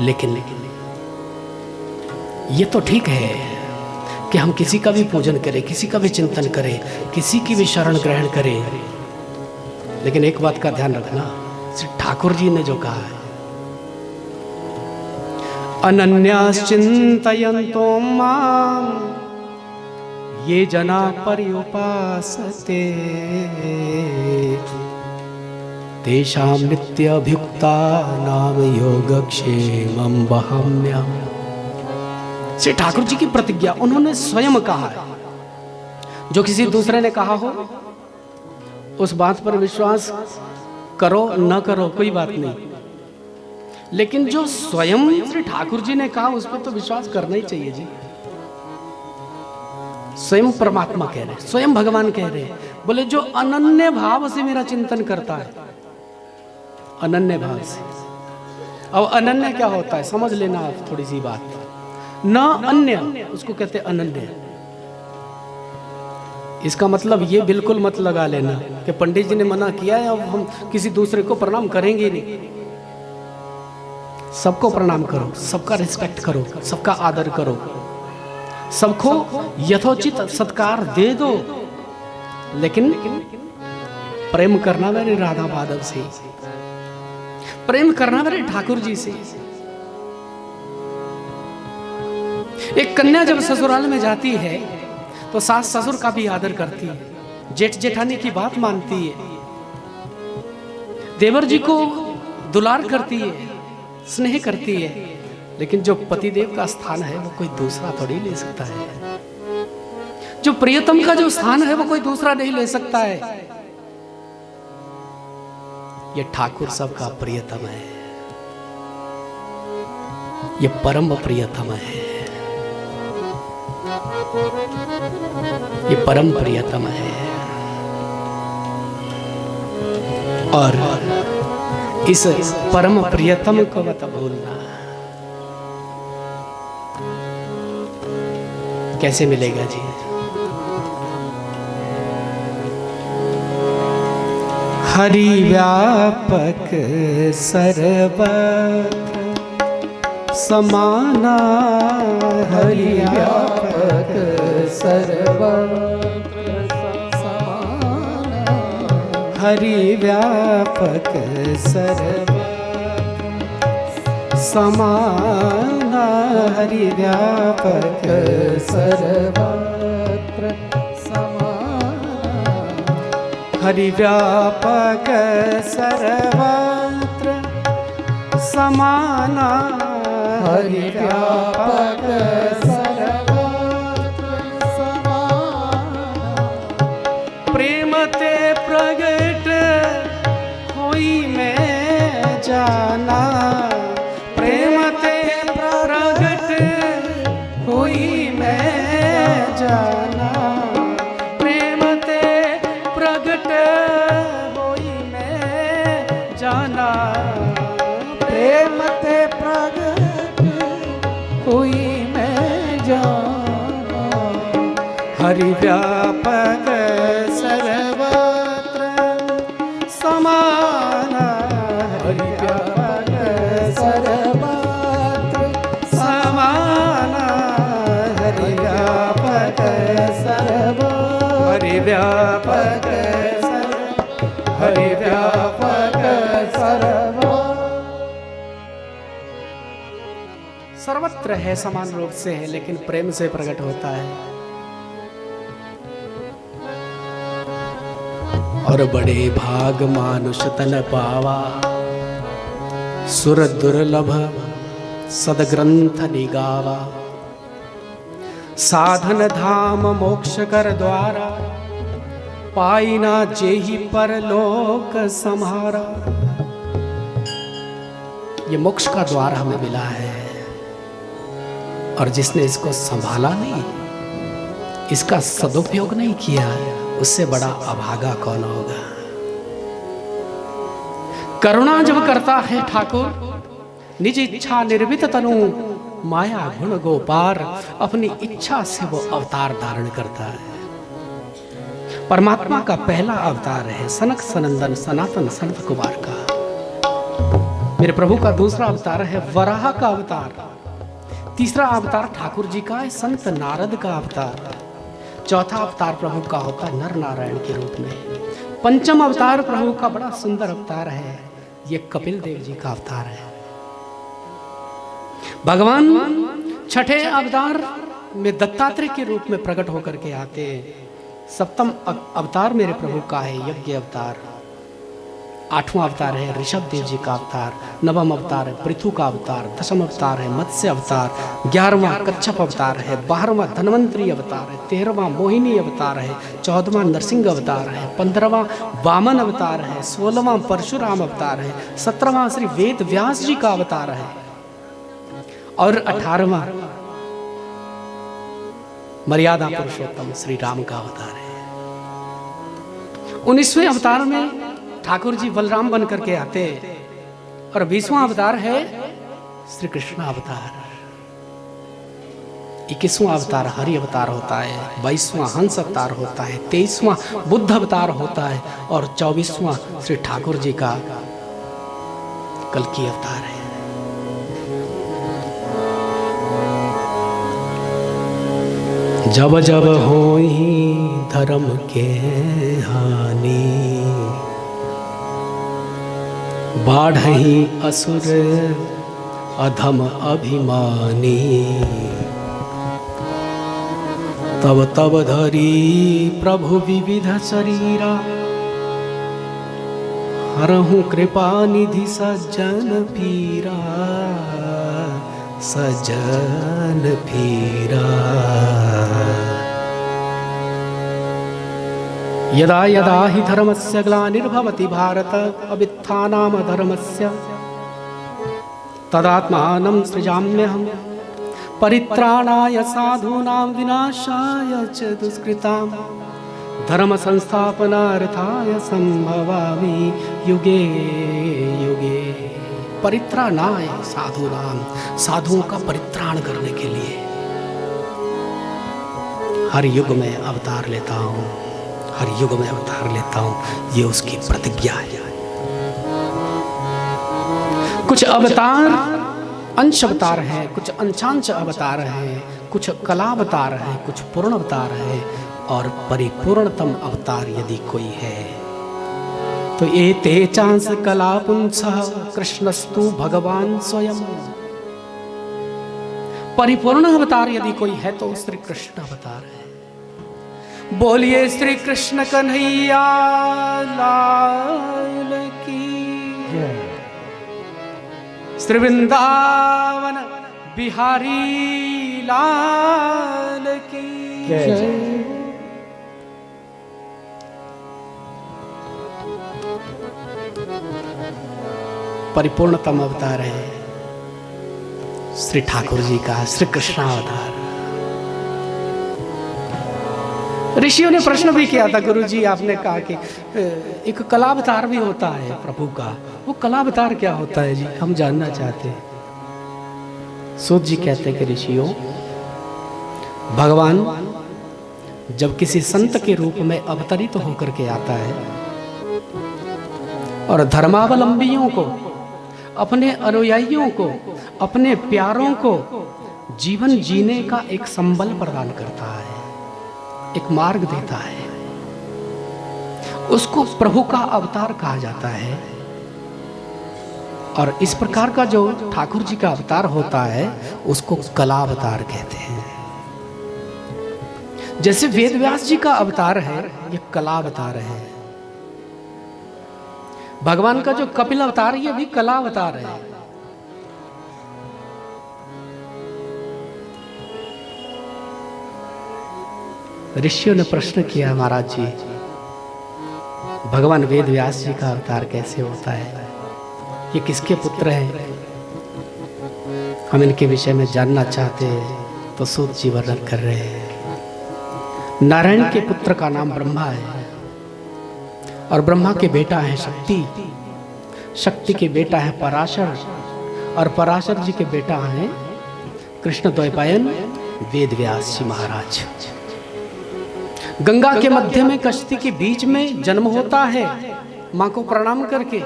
Speaker 1: लेकिन ये तो ठीक है कि हम किसी का भी पूजन करें, किसी का भी चिंतन करें, किसी की भी शरण ग्रहण करें, लेकिन एक बात का ध्यान रखना, श्री ठाकुर जी ने जो कहा है, अनन्याश्चिन्तयन्तो मां ये जना पर्युपासते तेषां नित्याभियुक्तानां योगक्षेमं वहाम्यहम्। श्री ठाकुर जी की प्रतिज्ञा उन्होंने स्वयं कहा है। जो किसी दूसरे ने कहा हो उस बात पर विश्वास करो न करो कोई बात नहीं, लेकिन जो स्वयं श्री ठाकुर जी ने कहा उस पर तो विश्वास करना ही चाहिए जी। स्वयं परमात्मा कह रहे, स्वयं भगवान कह रहे, बोले जो अनन्य भाव से मेरा चिंतन करता है, अनन्य भाव से। अब अनन्य क्या होता है समझ लेना आप थोड़ी सी बात। न अन्य उसको कहते अनन्य। इसका मतलब ये बिल्कुल मत लगा लेना कि पंडित जी ने मना किया है अब हम किसी दूसरे को प्रणाम करेंगे नहीं। सबको प्रणाम करो, सबका रिस्पेक्ट करो, सबका आदर करो, सबको यथोचित सत्कार दे दो, लेकिन प्रेम करना मेरे राधा माधव से, प्रेम करना मेरे ठाकुर जी से। एक कन्या जब ससुराल में जाती है तो सास ससुर का भी आदर करती है, जेठ जेठानी की बात मानती है, देवर जी को दुलार करती है, स्नेह करती है, लेकिन जो पतिदेव का स्थान है वो कोई दूसरा थोड़ी ले सकता है। जो प्रियतम का जो स्थान है वो कोई दूसरा नहीं ले सकता है। ये ठाकुर सबका प्रियतम है, ये परम प्रियतम है, ये परम प्रियतम है। और इस परम प्रियतम को मत भूलना। कैसे मिलेगा जी? हरि व्यापक सर्वत्र समाना, हरि व्यापक सर्वत्र समाना, हरि व्यापक सर्वत्र समाना, हरि व्यापक सर्वत्र समाना, हरि व्यापक सर्वत्र समाना, हरि व्यापक सर्वत्र समाना। प्रेम ते प्रगट होई में जाना, प्रेम ते प्रगट होई में जाना, प्रेम ते प्रगट होई में जाना, प्रेम ते प्रगट होई में जाना, हरि व्यापक सर्वत्र समाना, हरि व्यापक सर्वत्र समाना, हरि व्यापक सर्वत्र, हरि व्यापक हरि व्यापक सर्वत्र है, समान रूप से है, लेकिन प्रेम से प्रकट होता है। और बड़े भाग मानुष तन पावा, सुर दुर्लभ सदग्रंथ निगावा, साधन धाम मोक्ष कर द्वारा, पाई ना जेहि परलोक सम्हारा। ये मोक्ष का द्वार हमें मिला है, और जिसने इसको संभाला नहीं, इसका सदुपयोग नहीं किया, उससे बड़ा अभागा कौन होगा। करुणा जब करता है ठाकुर, निज इच्छा निर्मित तनु, माया गुण गोपार, अपनी इच्छा से वो अवतार धारण करता है। परमात्मा का पहला अवतार है सनक सनंदन सनातन सनत कुमार का। मेरे प्रभु का दूसरा अवतार है वराह का अवतार। तीसरा अवतार ठाकुर जी का है संत नारद का अवतार। चौथा अवतार प्रभु का होता है नर नारायण के रूप में। पंचम अवतार प्रभु का बड़ा सुंदर अवतार है, ये कपिल देव जी का अवतार है। भगवान छठे अवतार में दत्तात्रेय के रूप में प्रकट होकर के आते हैं। सप्तम अवतार मेरे प्रभु का है यज्ञ अवतार। आठवां अवतार है ऋषभ देव जी का अवतार। नवम अवतार है पृथु का अवतार। दसम अवतार है मत्स्य अवतार। 11वां कच्छप अवतार है। 12वां धन्वंतरी अवतार है। 13वां मोहिनी अवतार है। 14वां नरसिंह अवतार है। 15वां वामन अवतार है। 16वां परशुराम अवतार है। 17वां श्री वेद व्यास जी का अवतार है और 18वां मर्यादा पुरुषोत्तम श्री राम का अवतार है। 19वें अवतार में ठाकुर जी बलराम बन करके आते और 20वां अवतार है श्री कृष्ण अवतार। 21वां अवतार हरि अवतार होता है, 22वां हंस अवतार होता है, 23वां बुद्ध अवतार होता है और 24वां श्री ठाकुर जी का कल्कि अवतार है। जब जब होई धर्म के हानि, बाढ़हि असुर अधम अभिमानी, तब तब धरी प्रभु विविध शरीरा, हरहु कृपा निधि सज्जन पीरा, सज्जन पीरा। यदा यदा हि धर्मस्य ग्लानिर्भवति भारत, अभ्युत्थानम् अधर्मस्य तदात्मानं सृजाम्यहम्, परित्राणाय साधूनां विनाशाय च दुष्कृतां, धर्म संस्थापनार्थाय संभवामि युगे युगे। परित्राणाय साधूनां, साधुओं का परित्राण करने के लिए हर युग में अवतार लेता हूँ, हर युग में अवतार लेता हूँ, ये उसकी प्रतिज्ञा है। कुछ अवतार अंश अवतार है, कुछ अंशांश अवतार है, कुछ कला अवतार है, कुछ पूर्ण अवतार है और परिपूर्णतम अवतार यदि कोई है तो ये ते चांस कला पुंसः कृष्णस्तु भगवान स्वयं। परिपूर्ण अवतार यदि कोई है तो श्री कृष्ण अवतार है। बोलिए श्री कृष्ण कन्हैया लाल की, श्री वृंदावन बिहारी लाल की जय। परिपूर्णतम अवतार है श्री ठाकुर जी का श्री कृष्ण अवतार। ऋषियों ने प्रश्न भी किया था, गुरु जी आपने कहा कि एक कलावतार भी होता है प्रभु का, वो कलावतार क्या होता है जी, हम जानना चाहते हैं। सूत जी कहते हैं कि ऋषियों, भगवान जब किसी संत के रूप में अवतरित होकर के आता है और धर्मावलंबियों को, अपने अनुयायियों को, अपने प्यारों को जीवन जीने का एक संबल प्रदान करता है, एक मार्ग देता है, उसको प्रभु का अवतार कहा जाता है। और इस प्रकार का जो ठाकुर जी का अवतार होता है उसको कला अवतार कहते हैं। जैसे वेद व्यास जी का अवतार है, ये कला अवतार है। भगवान का जो कपिल अवतार, ये भी कला अवतार है। ऋषियों ने प्रश्न किया, महाराज जी भगवान वेद व्यास जी का अवतार कैसे होता है, ये किसके पुत्र हैं, हम इनके विषय में जानना चाहते हैं। तो सूत जी वर्णन कर रहे हैं, नारायण के पुत्र का नाम ब्रह्मा है और ब्रह्मा के बेटा है शक्ति, शक्ति के बेटा है पराशर और पराशर जी के बेटा है कृष्ण द्वैपायन वेद व्यास जी महाराज। गंगा के मध्य में कश्ती के बीच में जन्म होता है, माँ को प्रणाम करके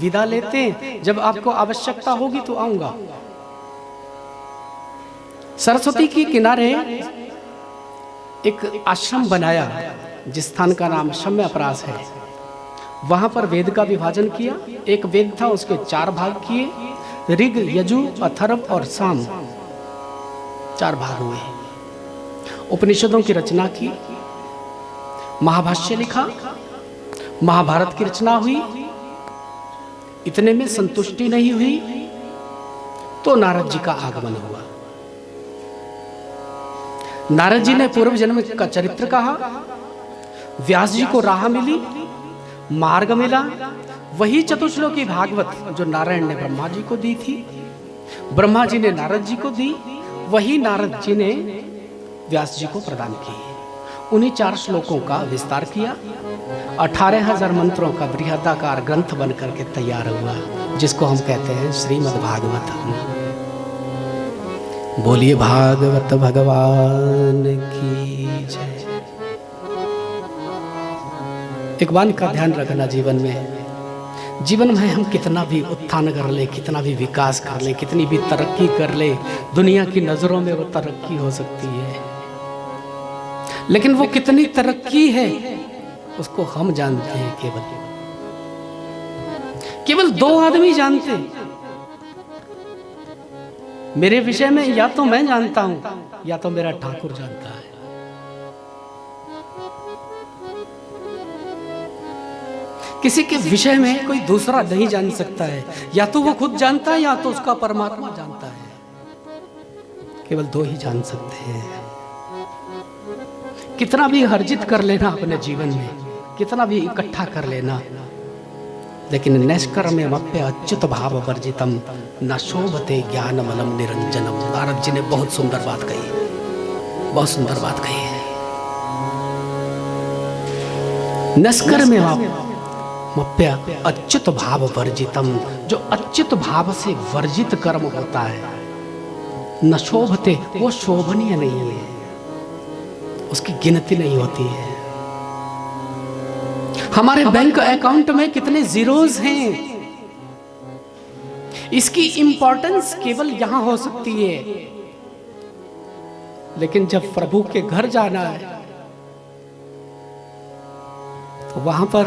Speaker 1: विदा लेते हैं, जब आपको आवश्यकता होगी तो आऊंगा। सरस्वती के किनारे एक आश्रम बनाया जिस स्थान का नाम शम्यपरास है, वहां पर वेद का विभाजन किया। एक वेद था, उसके 4 भाग किए, ऋग यजु अथर्व और साम, 4 भाग हुए। उपनिषदों की रचना की, महाभाष्य लिखा, महाभारत की रचना हुई। इतने में संतुष्टि नहीं हुई तो नारद जी का आगमन हुआ। नारद जी ने पूर्व जन्म का चरित्र कहा, व्यास जी को राह मिली, मार्ग मिला। वही चतुश्लोकी भागवत जो नारायण ने ब्रह्मा जी को दी थी, ब्रह्मा जी ने नारद जी को दी, वही नारद जी ने व्यास जी को प्रदान की। उन्हीं 4 श्लोकों का विस्तार किया, 18,000 मंत्रों का बृहदाकार ग्रंथ बन करके तैयार हुआ, जिसको हम कहते हैं श्रीमद् भागवत। बोलिए भागवत भगवान की जय। एक बात का ध्यान रखना, जीवन में हम कितना भी उत्थान कर ले, कितना भी विकास कर ले, कितनी भी तरक्की कर ले, दुनिया की नजरों में वो तरक्की हो सकती है, लेकिन वो कितनी तरक्की है उसको हम जानते हैं। केवल 2 आदमी जानते हैं। मेरे विषय में या तो मैं जानता हूं या तो मेरा ठाकुर जानता है। किसी के विषय में कोई दूसरा नहीं जान सकता है, या तो वो खुद जानता है या तो उसका परमात्मा जानता है। केवल 2 ही जान सकते हैं। कितना भी अर्जित कर लेना अपने जीवन में, कितना भी इकट्ठा कर लेना, लेकिन नैष्कर्म्यमप्य अच्युत भाव वर्जितम न शोभते ज्ञानमलम निरंजनम। नारद जी ने बहुत सुंदर बात कही है, बहुत सुंदर बात कही है। नैष्कर्म्यमप्य अच्युत भाव वर्जितम, जो अच्युत भाव से वर्जित कर्म होता है, न शोभते, वो शोभनीय नहीं है, उसकी गिनती नहीं होती है। हमारे बैंक अकाउंट में कितने जीरोज हैं, इसकी इंपॉर्टेंस केवल यहां हो सकती है, लेकिन जब प्रभु के घर जाना है तो वहां पर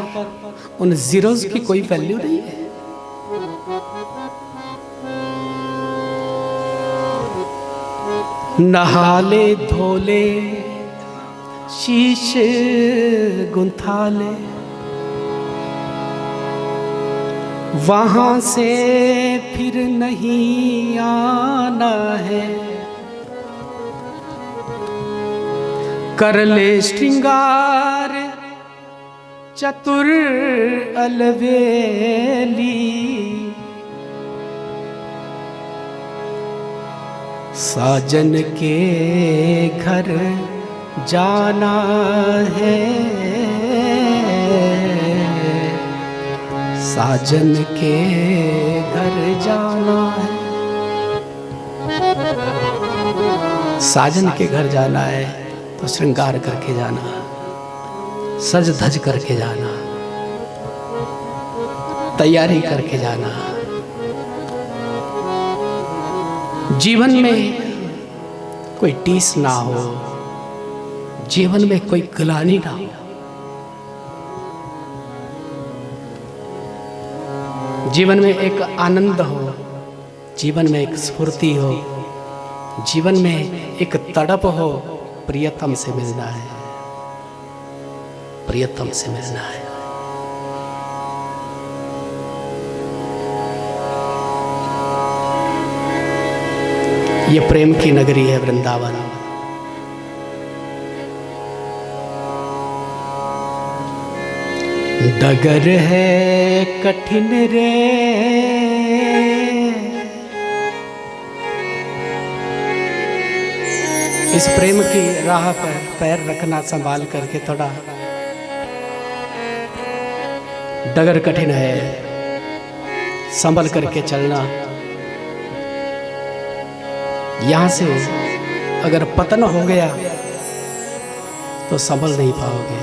Speaker 1: उन जीरोज की कोई वैल्यू नहीं है। नहाले धोले शीश गुंथाले, वहां से फिर नहीं आना है। कर ले श्रृंगार चतुर अलवेली, साजन के घर जाना है, साजन के घर जाना है। साजन के घर जाना है तो श्रृंगार करके जाना, सज धज करके जाना, तैयारी करके जाना। जीवन में कोई टीस ना हो, जीवन में कोई ग्लानि ना हो, जीवन में एक आनंद हो, जीवन में एक स्फूर्ति हो, जीवन में एक तड़प हो। प्रियतम से मिलना है, प्रियतम से मिलना है। ये प्रेम की नगरी है वृंदावन। डगर है कठिन रे, इस प्रेम की राह पर पैर रखना संभाल करके, थोड़ा डगर कठिन है, संभल करके चलना। यहां से अगर पतन हो गया तो संभल नहीं पाओगे।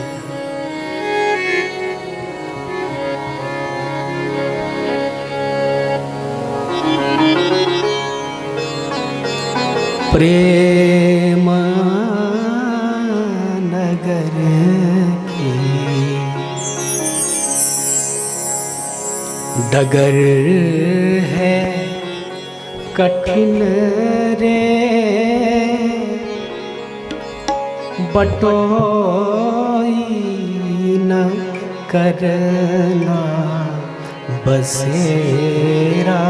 Speaker 1: प्रेम नगर की डगर है कठिन रे, बटोई न करना बसेरा,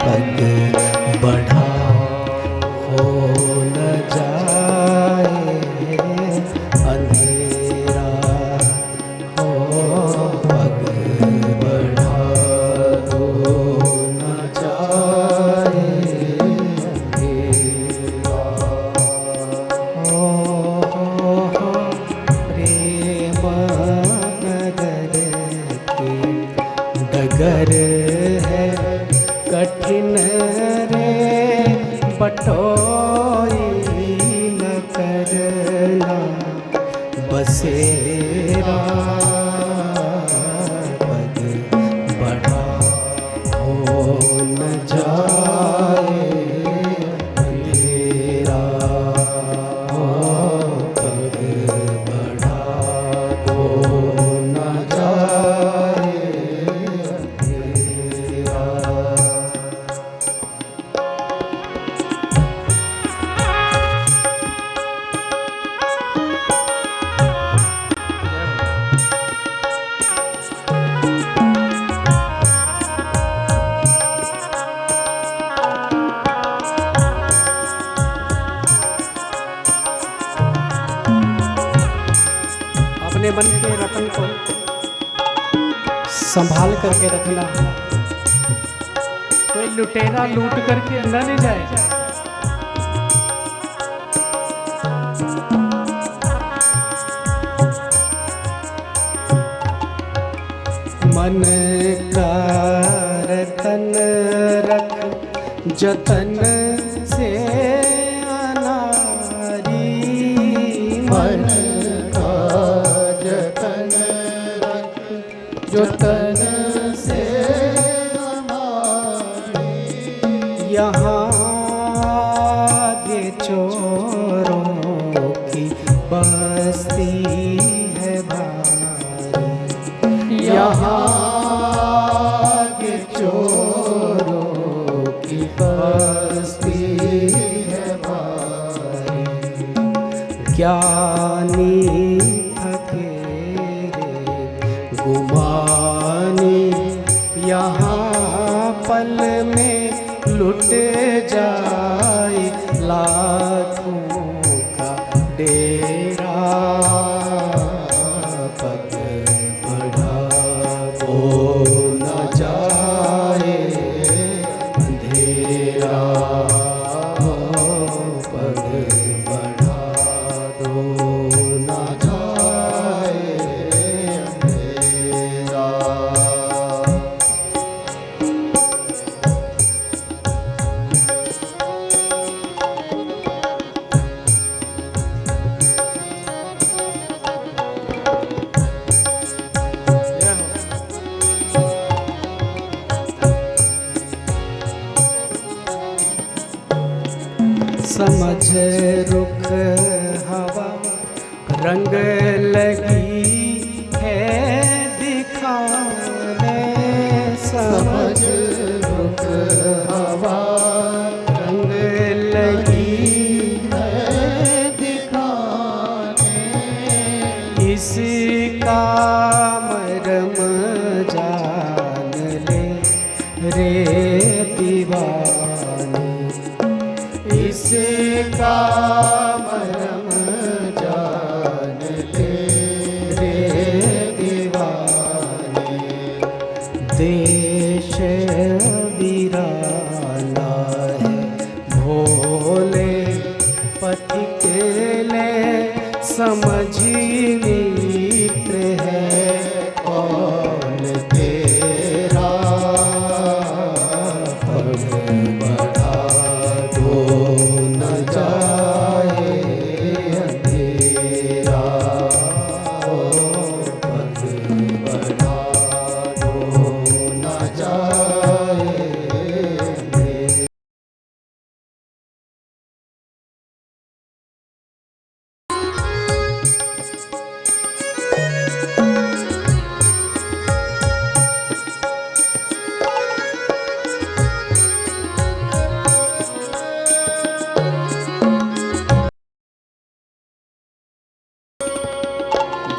Speaker 1: पग बढ़ा हो न जाए अंधेरा, हो पग बढ़ा हो न जाए अंधेरा। प्रेम नगर की डगर है कठिन पटोई न करना बसेरा, पग बढ़ा हो न जाए अंधेरा, पग बढ़ा हो न जाए अंधेरा। अपने मन के रतन को संभाल करके रखना, कोई लुटेरा लूट करके न ले जाए। मन का रतन रख जतन से अनारी, मन का जतन रख जतन से अनारी, यहाँ आगे चोरों की बस्ती है भारी, यहाँ आगे चोरों की बस्ती है भारी, ज्ञानी फकीरे गुमानी, यहाँ पल में लुट जाए लाखों का डेरा, पग बढ़ा हो न जाए अंधेरा, पग बढ़ा दो न जाए अंधेरा। समझ रुख हवा रंग लगी है दिखाने, समझ रुख हवा रंग लगी है दिखाने, इसका मरम जान ले रे दीवाने, इसका मरम जान ले रे दीवाने, देश वीराना है भोले पथिक ले, समझी मित्र है कौन तेरा, पग बढ़ा दो न जाए अंधेरा, पग बढ़ा दो न जाए अंधेरा।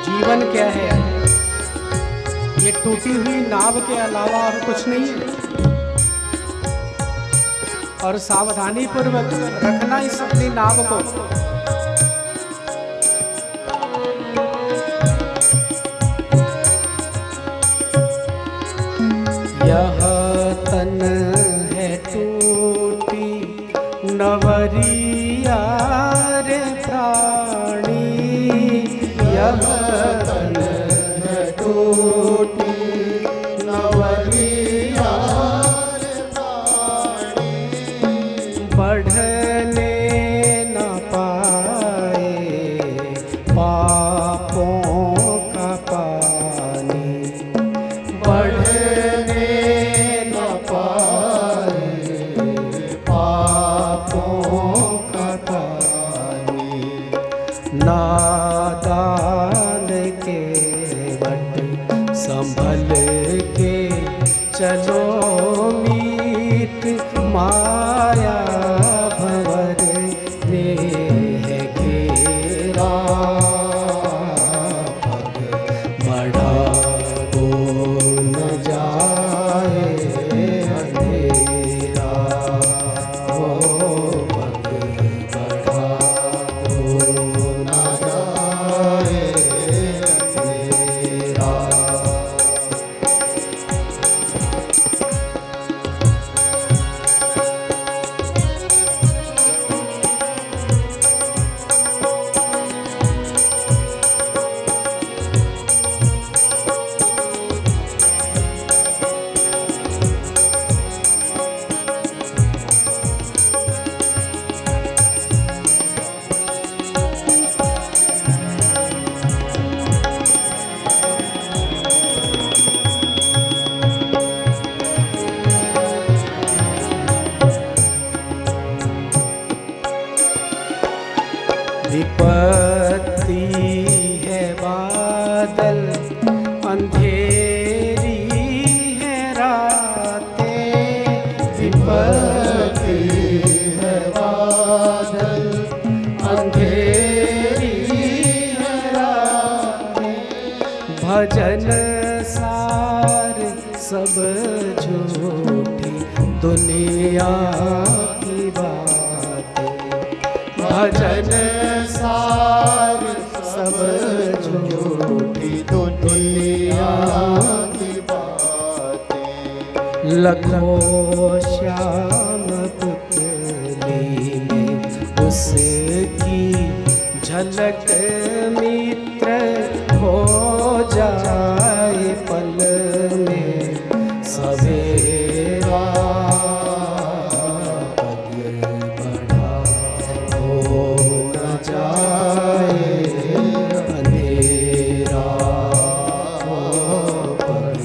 Speaker 1: जीवन क्या है? ये टूटी हुई नाव के अलावा और कुछ नहीं है, और सावधानी पूर्वक रखना इस अपनी नाव को। यह तन है टूटी नवरिया रे प्राणी, यह तन है टूटी नवरिया रे प्राणी, बड़ बढ़ने न पाए पापों का पानी, बढ़ने न पाए पापों का पानी। नादान के बट संभल के चलो मीत, माया भंवर ने है घेरा, पग बढ़ा हो न जाए अंधेरा, हो पग बढ़ा हो न जाए अंधेरा। विपत्ति है बादल, अंधेरी है रातें, विपत्ति है बादल, अंधेरी है रातें। भजन सार सब झूठी दुनिया की बातें, भजन सार सब झूठी दुनिया की बातें। लखों श्याम पुतली में उसकी झलक मित्र हो जाए पल में सवेरा, पग बढ़ा हो न जाए अंधेरा, हो पग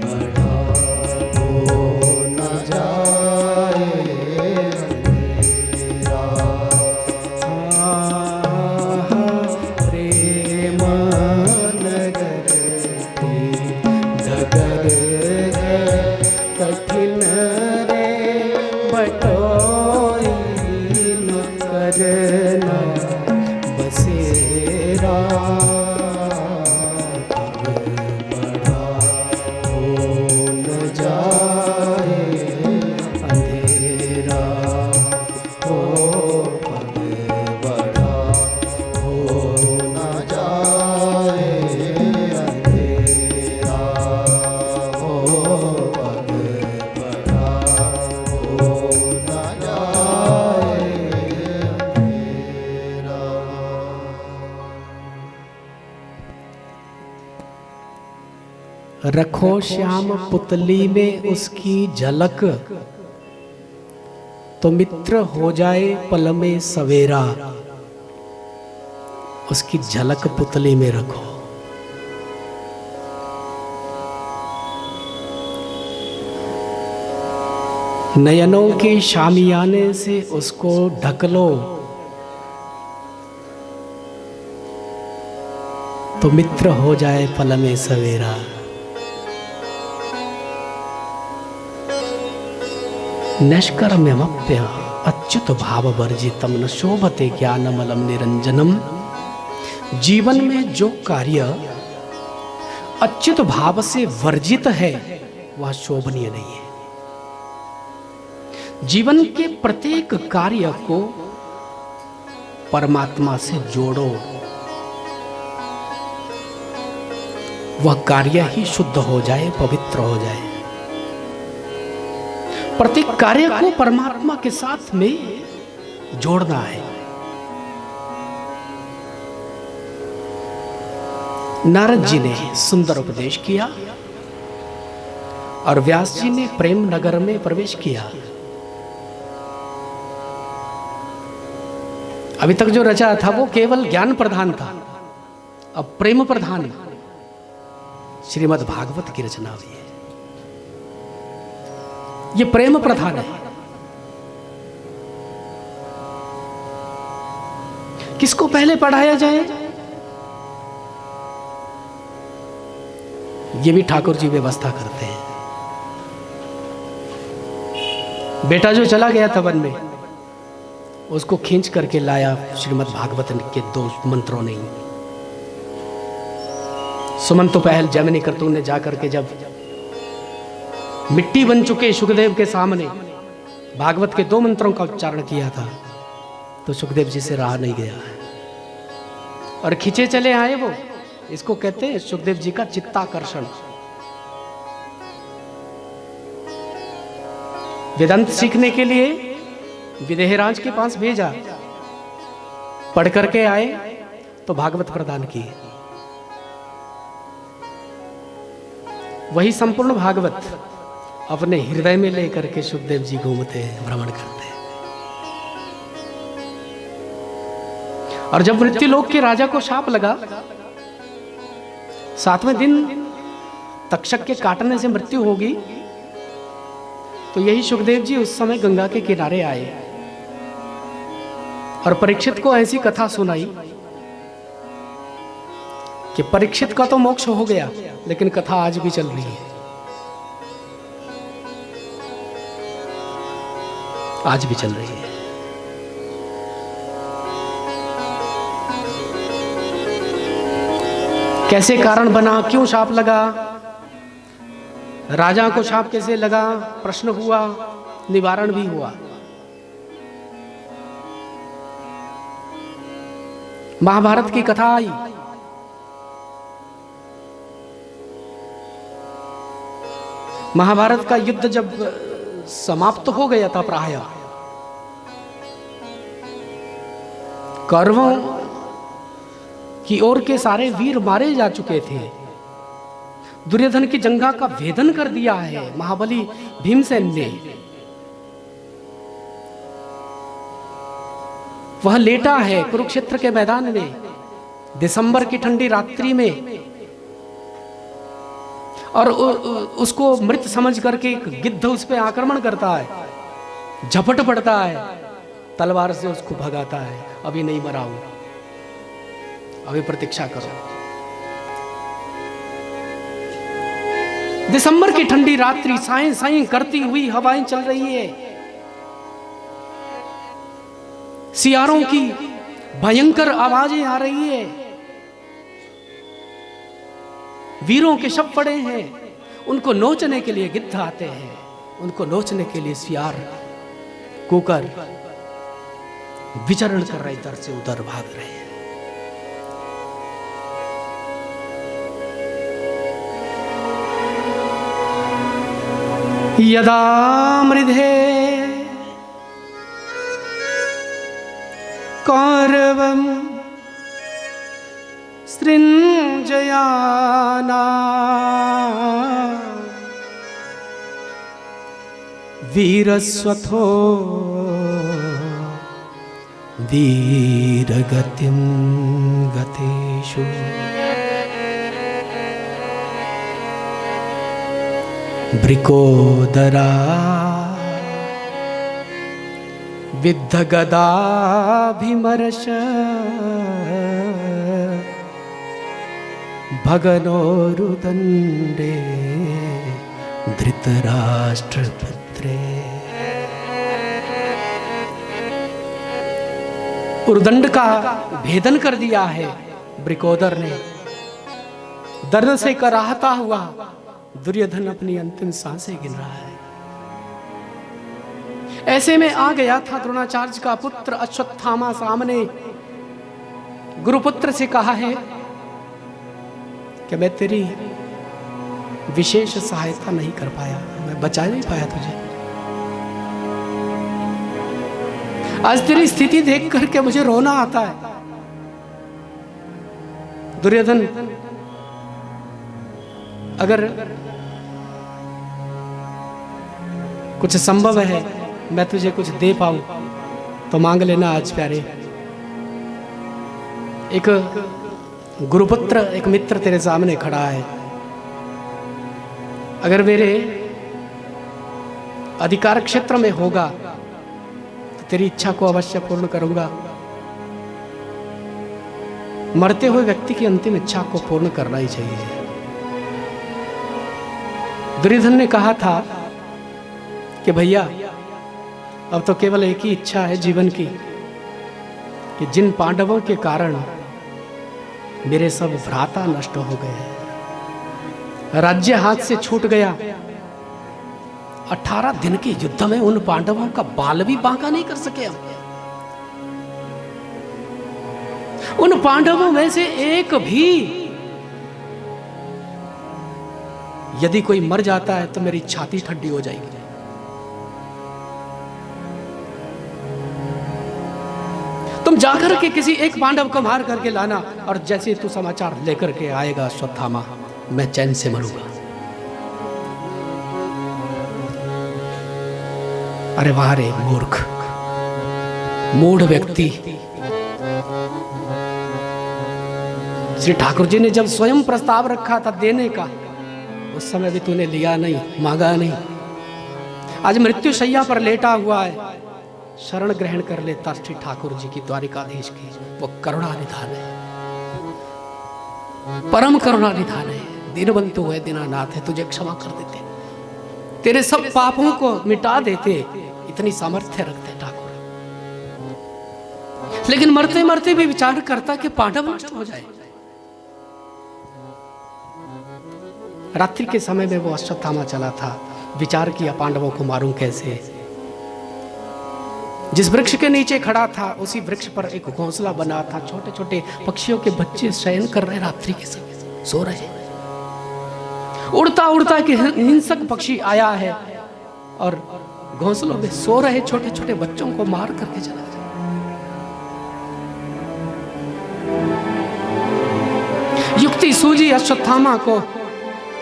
Speaker 1: बढ़ा हो न जाए अंधेरा। प्रेम नगर की डगर है कठिन रे, बटोई न करना बसेरा, पग बढ़ा हो न जाए अंधेरा, हो पग बढ़ा हो न जाए अंधेरा, हो पग बढ़ा हो न जाए अंधेरा। रखो श्याम पुतली में उसकी झलक, तो मित्र हो जाए पल में सवेरा। उसकी झलक पुतली में रखो। नयनों के शामियाने से उसको ढक लो, तो मित्र हो जाए पल में सवेरा। नैष्कर्म्यमप्य अच्युत भाव वर्जितम न शोभते ज्ञानमलम निरंजनम। जीवन में जो कार्य अच्युत भाव से वर्जित है वह शोभनीय नहीं है। जीवन के प्रत्येक कार्य को परमात्मा से जोड़ो, वह कार्य ही शुद्ध हो जाए, पवित्र हो जाए। प्रत्येक कार्य को परमात्मा के साथ में जोड़ना है। नारद जी ने सुंदर उपदेश किया और व्यास जी ने प्रेम नगर में प्रवेश किया। अभी तक जो रचा था वो केवल ज्ञान प्रधान था, अब प्रेम प्रधान श्रीमद् भागवत की रचना हुई है। ये प्रेम प्रधान है। किसको पहले पढ़ाया जाए, ये भी ठाकुर जी व्यवस्था करते हैं। बेटा जो चला गया था वन में, उसको खींच करके लाया श्रीमद् भागवत के 2 मंत्रों ने। सुमन तो पहल जैमिनी कर्तून ने जाकर के जब मिट्टी बन चुके सुखदेव के सामने भागवत के 2 मंत्रों का उच्चारण किया था, तो सुखदेव जी से रहा नहीं गया और खींचे चले आए वो। इसको कहते हैं सुखदेव जी का चित्ताकर्षण। वेदांत सीखने के लिए विदेहराज के पास भेजा, पढ़ करके आए तो भागवत प्रदान किए। वही संपूर्ण भागवत अपने हृदय में लेकर के सुखदेव जी घूमते हैं, भ्रमण करते हैं। और जब मृत्युलोक के राजा को शाप लगा, 7वें दिन तक्षक के काटने से मृत्यु होगी, तो यही सुखदेव जी उस समय गंगा के किनारे आए और परीक्षित को ऐसी कथा सुनाई कि परीक्षित का तो मोक्ष हो गया, लेकिन कथा आज भी चल रही है, आज भी चल रही है। कैसे कारण बना, क्यों शाप लगा, राजा को शाप कैसे लगा, प्रश्न हुआ, निवारण भी हुआ। महाभारत की कथा आई। महाभारत का युद्ध जब समाप्त हो गया था, प्राय कौरवों की ओर के सारे वीर मारे जा चुके थे। दुर्योधन की जंघा का भेदन कर दिया है महाबली भीमसेन ने। वह लेटा है कुरुक्षेत्र के मैदान में दिसंबर की ठंडी रात्रि में, और उसको मृत समझ करके एक गिद्ध उस पर आक्रमण करता है, झपट पड़ता है, तलवार से उसको भगाता है। अभी नहीं मरा हूं, अभी प्रतीक्षा करो। दिसंबर की ठंडी रात्रि, साएं साएं करती हुई हवाएं चल रही है, सियारों की भयंकर आवाजें आ रही है, वीरों के शव पड़े हैं, उनको नोचने के लिए गिद्ध आते हैं, उनको नोचने के लिए सियार कुकर विचरण कर रहे, इधर से उधर भाग रहे हैं। यदा मृधे कौरवं सृञ्जयाना वीरस्वथो वीरगतिं गतेषु ब्रिकोदरा विद्धगदाभिमर्श भगनोरुदण्डे धृतराष्ट्रपुत्रे। उरुदंड का भेदन कर दिया है ब्रिकोदर ने। दर्द से कराहता हुआ दुर्योधन अपनी अंतिम सांसें गिन रहा है। ऐसे में आ गया था द्रोणाचार्य का पुत्र अश्वत्थामा सामने। गुरुपुत्र से कहा है कि मैं तेरी विशेष सहायता नहीं कर पाया, मैं बचा नहीं पाया तुझे। आज तेरी स्थिति देख करके मुझे रोना आता है। दुर्योधन, अगर कुछ संभव है मैं तुझे कुछ दे पाऊं तो मांग लेना आज प्यारे। एक गुरुपुत्र, एक मित्र तेरे सामने खड़ा है। अगर मेरे अधिकार क्षेत्र में होगा तो तेरी इच्छा को अवश्य पूर्ण करूंगा। मरते हुए व्यक्ति की अंतिम इच्छा को पूर्ण करना ही चाहिए। दुर्योधन ने कहा था कि भैया अब तो केवल एक ही इच्छा है जीवन की कि जिन पांडवों के कारण मेरे सब भ्राता नष्ट हो गए, राज्य हाथ से छूट गया, 18 दिन के युद्ध में उन पांडवों का बाल भी बांका नहीं कर सके हम। उन पांडवों में से एक भी यदि कोई मर जाता है तो मेरी छाती ठंडी हो जाएगी। तुम जाकर के किसी एक पांडव को मार करके लाना, और जैसे तू समाचार लेकर के आएगा अश्वत्थामा, मैं चैन से मरूंगा। अरे वाह रे मूर्ख, मूढ़ व्यक्ति। श्री ठाकुर जी ने जब स्वयं प्रस्ताव रखा था देने का, उस समय भी तूने लिया नहीं, मांगा नहीं। आज मृत्यु शैया पर लेटा हुआ है, शरण ग्रहण कर लेता श्री ठाकुर जी की, द्वारिकाधीश की। वो करुणानिधान है, परम करुणानिधान है, दीनबंधु है, दीनानाथ है। तुझे क्षमा कर देते, तेरे सब पापों को मिटा देते, इतनी सामर्थ्य रखते ठाकुर। लेकिन मरते मरते भी विचार करता कि पांडव नष्ट हो जाए। रात्रि के समय में वो अश्वत्थामा चला था, विचार किया पांडवों को मारूं कैसे। जिस वृक्ष के नीचे खड़ा था उसी वृक्ष पर एक घोंसला बना था, छोटे छोटे पक्षियों के बच्चे शयन कर रहे, रात्रि के समय सो रहे। उड़ता उड़ता एक हिंसक पक्षी आया है और घोंसलों में सो रहे छोटे छोटे बच्चों को मार करके चला जाए। युक्ति सूझी अश्वत्थामा को,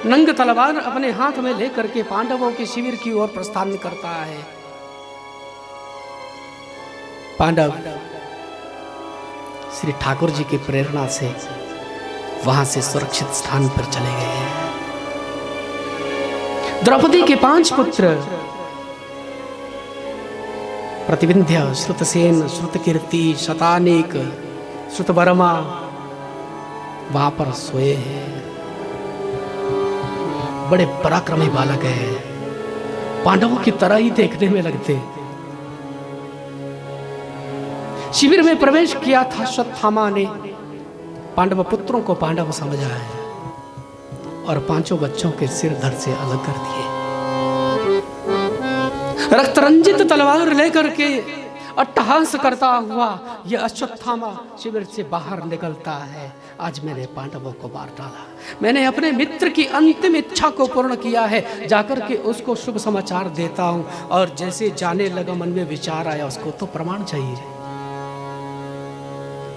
Speaker 1: नंग तलवार अपने हाथ में लेकर के पांडवों के शिविर की ओर प्रस्थान करता है। पांडव श्री ठाकुर जी की प्रेरणा से वहां से सुरक्षित स्थान पर चले गए हैं। द्रौपदी के 5 पुत्र प्रतिविंध्य, श्रुतसेन, श्रुतकीर्ति, शतानीक, श्रुतवर्मा वहां पर सोए हैं। बड़े पराक्रमी बालक हैं, पांडवों की तरह ही देखने में लगते। शिविर में प्रवेश किया था अश्वत्थामा ने, पांडव पुत्रों को पांडव समझा है और 5 बच्चों के सिर धड़ से अलग कर दिए। रक्तरंजित तलवार लेकर के अट्टहास करता हुआ यह अश्वत्थामा शिविर से बाहर निकलता है। आज मैंने पांडवों को मार डाला, मैंने अपने मित्र की अंतिम इच्छा को पूर्ण किया है, जाकर के उसको शुभ समाचार देता हूं। और जैसे जाने लगा मन में विचार आया, उसको तो प्रमाण चाहिए।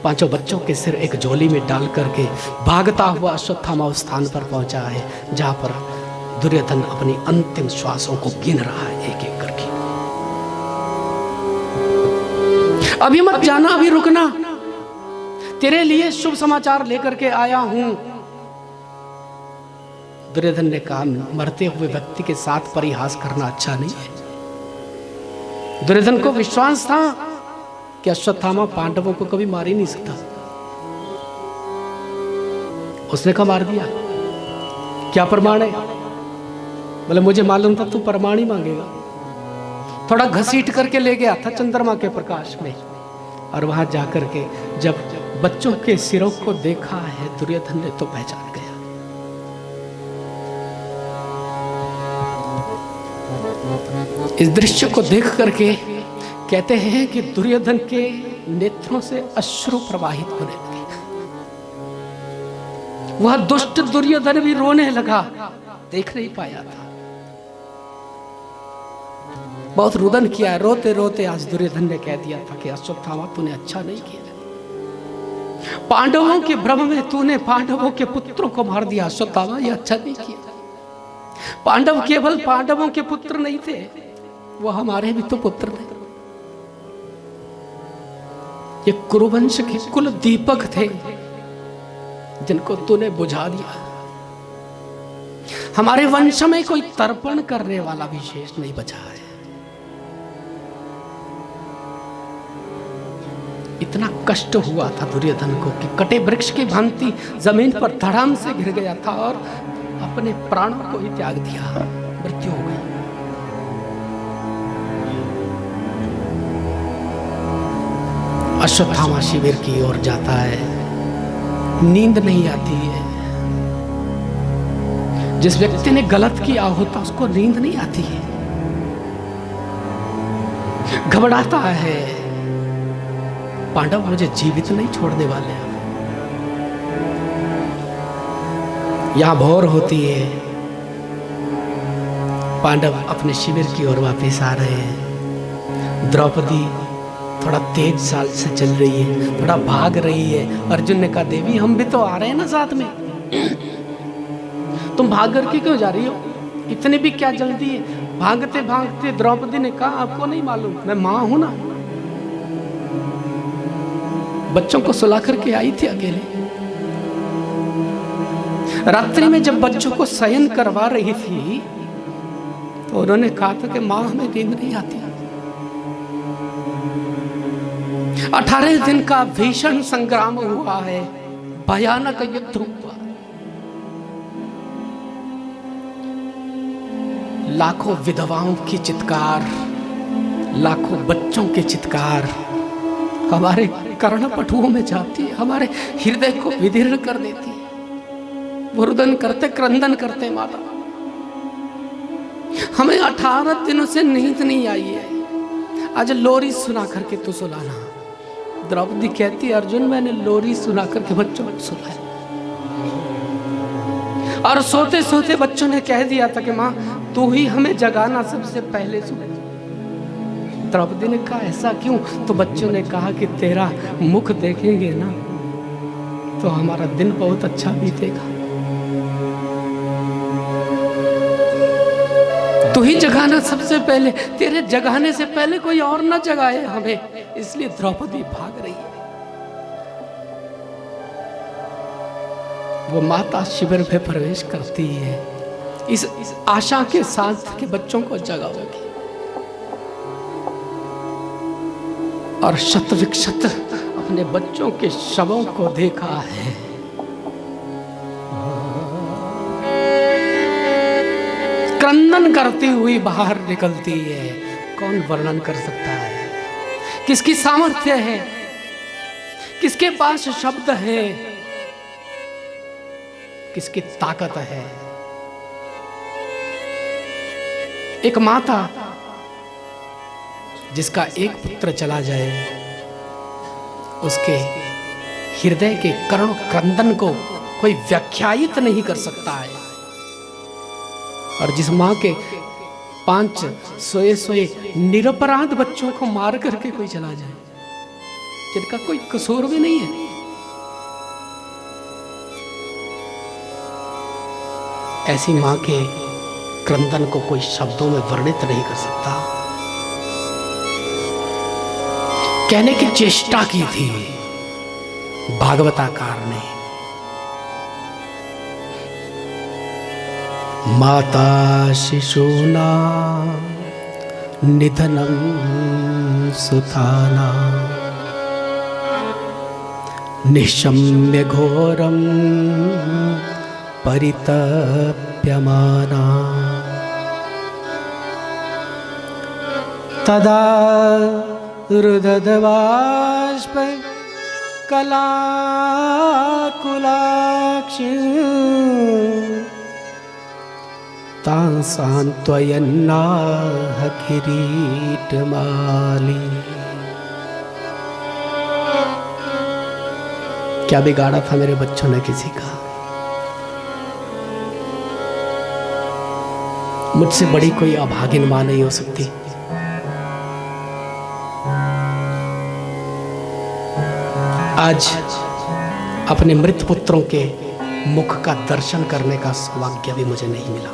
Speaker 1: 5 बच्चों के सिर एक झोली में डाल करके भागता हुआ अश्वत्थामा उस स्थान पर पहुंचा है जहां पर दुर्योधन अपनी अंतिम श्वासों को गिन रहा है एक एक करके। अभी मत जाना, अभी रुकना, तेरे लिए शुभ समाचार लेकर के आया हूं। दुर्योधन ने कहा, मरते हुए व्यक्ति के साथ परिहास करना अच्छा नहीं है। दुर्योधन को विश्वास था कि अश्वत्थामा पांडवों को कभी मार ही नहीं सकता। उसने कहा मार दिया, क्या प्रमाण है? बोले मुझे मालूम था तू प्रमाण ही मांगेगा। थोड़ा घसीट करके ले गया था चंद्रमा के प्रकाश में, और वहां जाकर के जब बच्चों के सिरों को देखा है दुर्योधन ने तो पहचान गया। इस दृश्य को देख करके कहते हैं कि दुर्योधन के नेत्रों से अश्रु प्रवाहित होने लगे। वह दुष्ट दुर्योधन भी रोने लगा, देख नहीं पाया था। बहुत रुदन किया, रोते रोते आज दुर्योधन ने कह दिया था कि अश्वत्थामा तूने अच्छा नहीं किया, पांडवों के भ्रम में तूने पांडवों के पुत्रों को मार दिया। अश्वत्थामा ये अच्छा नहीं किया। पांडव केवल पांडवों के पुत्र नहीं थे, वो हमारे भी तो पुत्र थे। ये कुरुवंश के कुल दीपक थे जिनको तूने बुझा दिया। हमारे वंश में कोई तर्पण करने वाला विशेष नहीं बचा है। इतना कष्ट हुआ था दुर्योधन को कि कटे वृक्ष की भांति जमीन पर धड़ाम से गिर गया था और अपने प्राणों को ही त्याग दिया, मृत्यु हो गई। अश्वत्थामा शिविर की ओर जाता है, नींद नहीं आती है। जिस व्यक्ति ने गलत किया होता उसको नींद नहीं आती है, घबराता है। पांडव मुझे जीवित नहीं छोड़ने वाले हैं। यहां भोर होती है, पांडव अपने शिविर की ओर वापस आ रहे हैं। द्रौपदी थोड़ा तेज चाल से चल रही है, थोड़ा भाग रही है। अर्जुन ने कहा देवी हम भी तो आ रहे हैं ना साथ में, तुम भाग करके क्यों जा रही हो? इतनी भी क्या जल्दी है? भागते भागते द्रौपदी ने कहा आपको नहीं मालूम मैं मां हूं ना, बच्चों को सुला करके आई थी अकेले। रात्रि में जब बच्चों को शयन करवा रही थी तो उन्होंने कहा था कि मां हमें नींद नहीं आती। 18 दिन का भीषण संग्राम हुआ है, भयानक युद्ध हुआ। लाखों विधवाओं की चित्कार, लाखों बच्चों के चित्कार हमारे कर्णपटुओं में जाती है, हमारे हृदय को विदीर्ण कर देती है। रुदन करते क्रंदन करते माता, हमें 18 दिनों से नींद नहीं आई है। आज लोरी सुना करके तू सुलाना। द्रौपदी कहती अर्जुन मैंने लोरी सुना करके बच्चों को सुलाया, और सोते सोते बच्चों ने कह दिया था कि मां तू ही हमें जगाना सबसे पहले सुबह। द्रौपदी ने कहा ऐसा क्यों? तो बच्चों ने कहा कि तेरा मुख देखेंगे ना तो हमारा दिन बहुत अच्छा बीतेगा, तू ही जगाना सबसे पहले, तेरे जगाने से पहले कोई और ना जगाए हमें। इसलिए द्रौपदी भाग रही है। वो माता शिविर में प्रवेश करती है इस आशा के साथ कि बच्चों को जगाओगी, और शत विक्षत अपने बच्चों के शवों को देखा है। क्रंदन करती हुई बाहर निकलती है। कौन वर्णन कर सकता है? किसकी सामर्थ्य है? किसके पास शब्द है? किसकी ताकत है? एक माता जिसका एक पुत्र चला जाए उसके हृदय के करुण क्रंदन को कोई व्याख्यायित नहीं कर सकता है। और जिस मां के 5 सोए निरपराध बच्चों को मार करके कोई चला जाए जिनका कोई कसूर भी नहीं है, ऐसी मां के क्रंदन को कोई शब्दों में वर्णित नहीं कर सकता। कहने की चेष्टा की थी भागवताकार ने, माता शिशूना निधनम सुताना निशम्य घोरम परितप्यमाना तदा रुदधबाष्प कलाकुलाक्षी तां सांत्वयन्नाह किरीटमाली। क्या बिगाड़ा था मेरे बच्चों ने किसी का? मुझसे बड़ी कोई अभागिन मां नहीं हो सकती। आज अपने मृत पुत्रों के मुख का दर्शन करने का सौभाग्य भी मुझे नहीं मिला।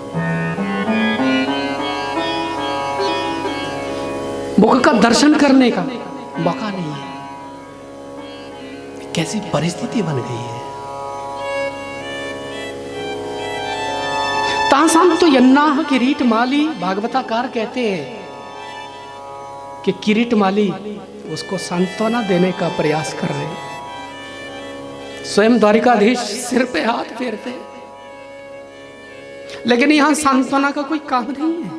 Speaker 1: मुख का दर्शन करने का मौका नहीं है। कैसी परिस्थिति बन गई है। तासाम तो यन्ना किरीट माली, भागवताकार कहते हैं कि किरीट माली उसको सांत्वना देने का प्रयास कर रहे हैं। स्वयं द्वारिकाधीश सिर पे हाथ फेरते, लेकिन यहां सांत्वना का कोई काम नहीं है।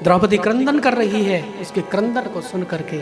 Speaker 1: द्रौपदी क्रंदन कर रही है, उसके क्रंदन को सुन करके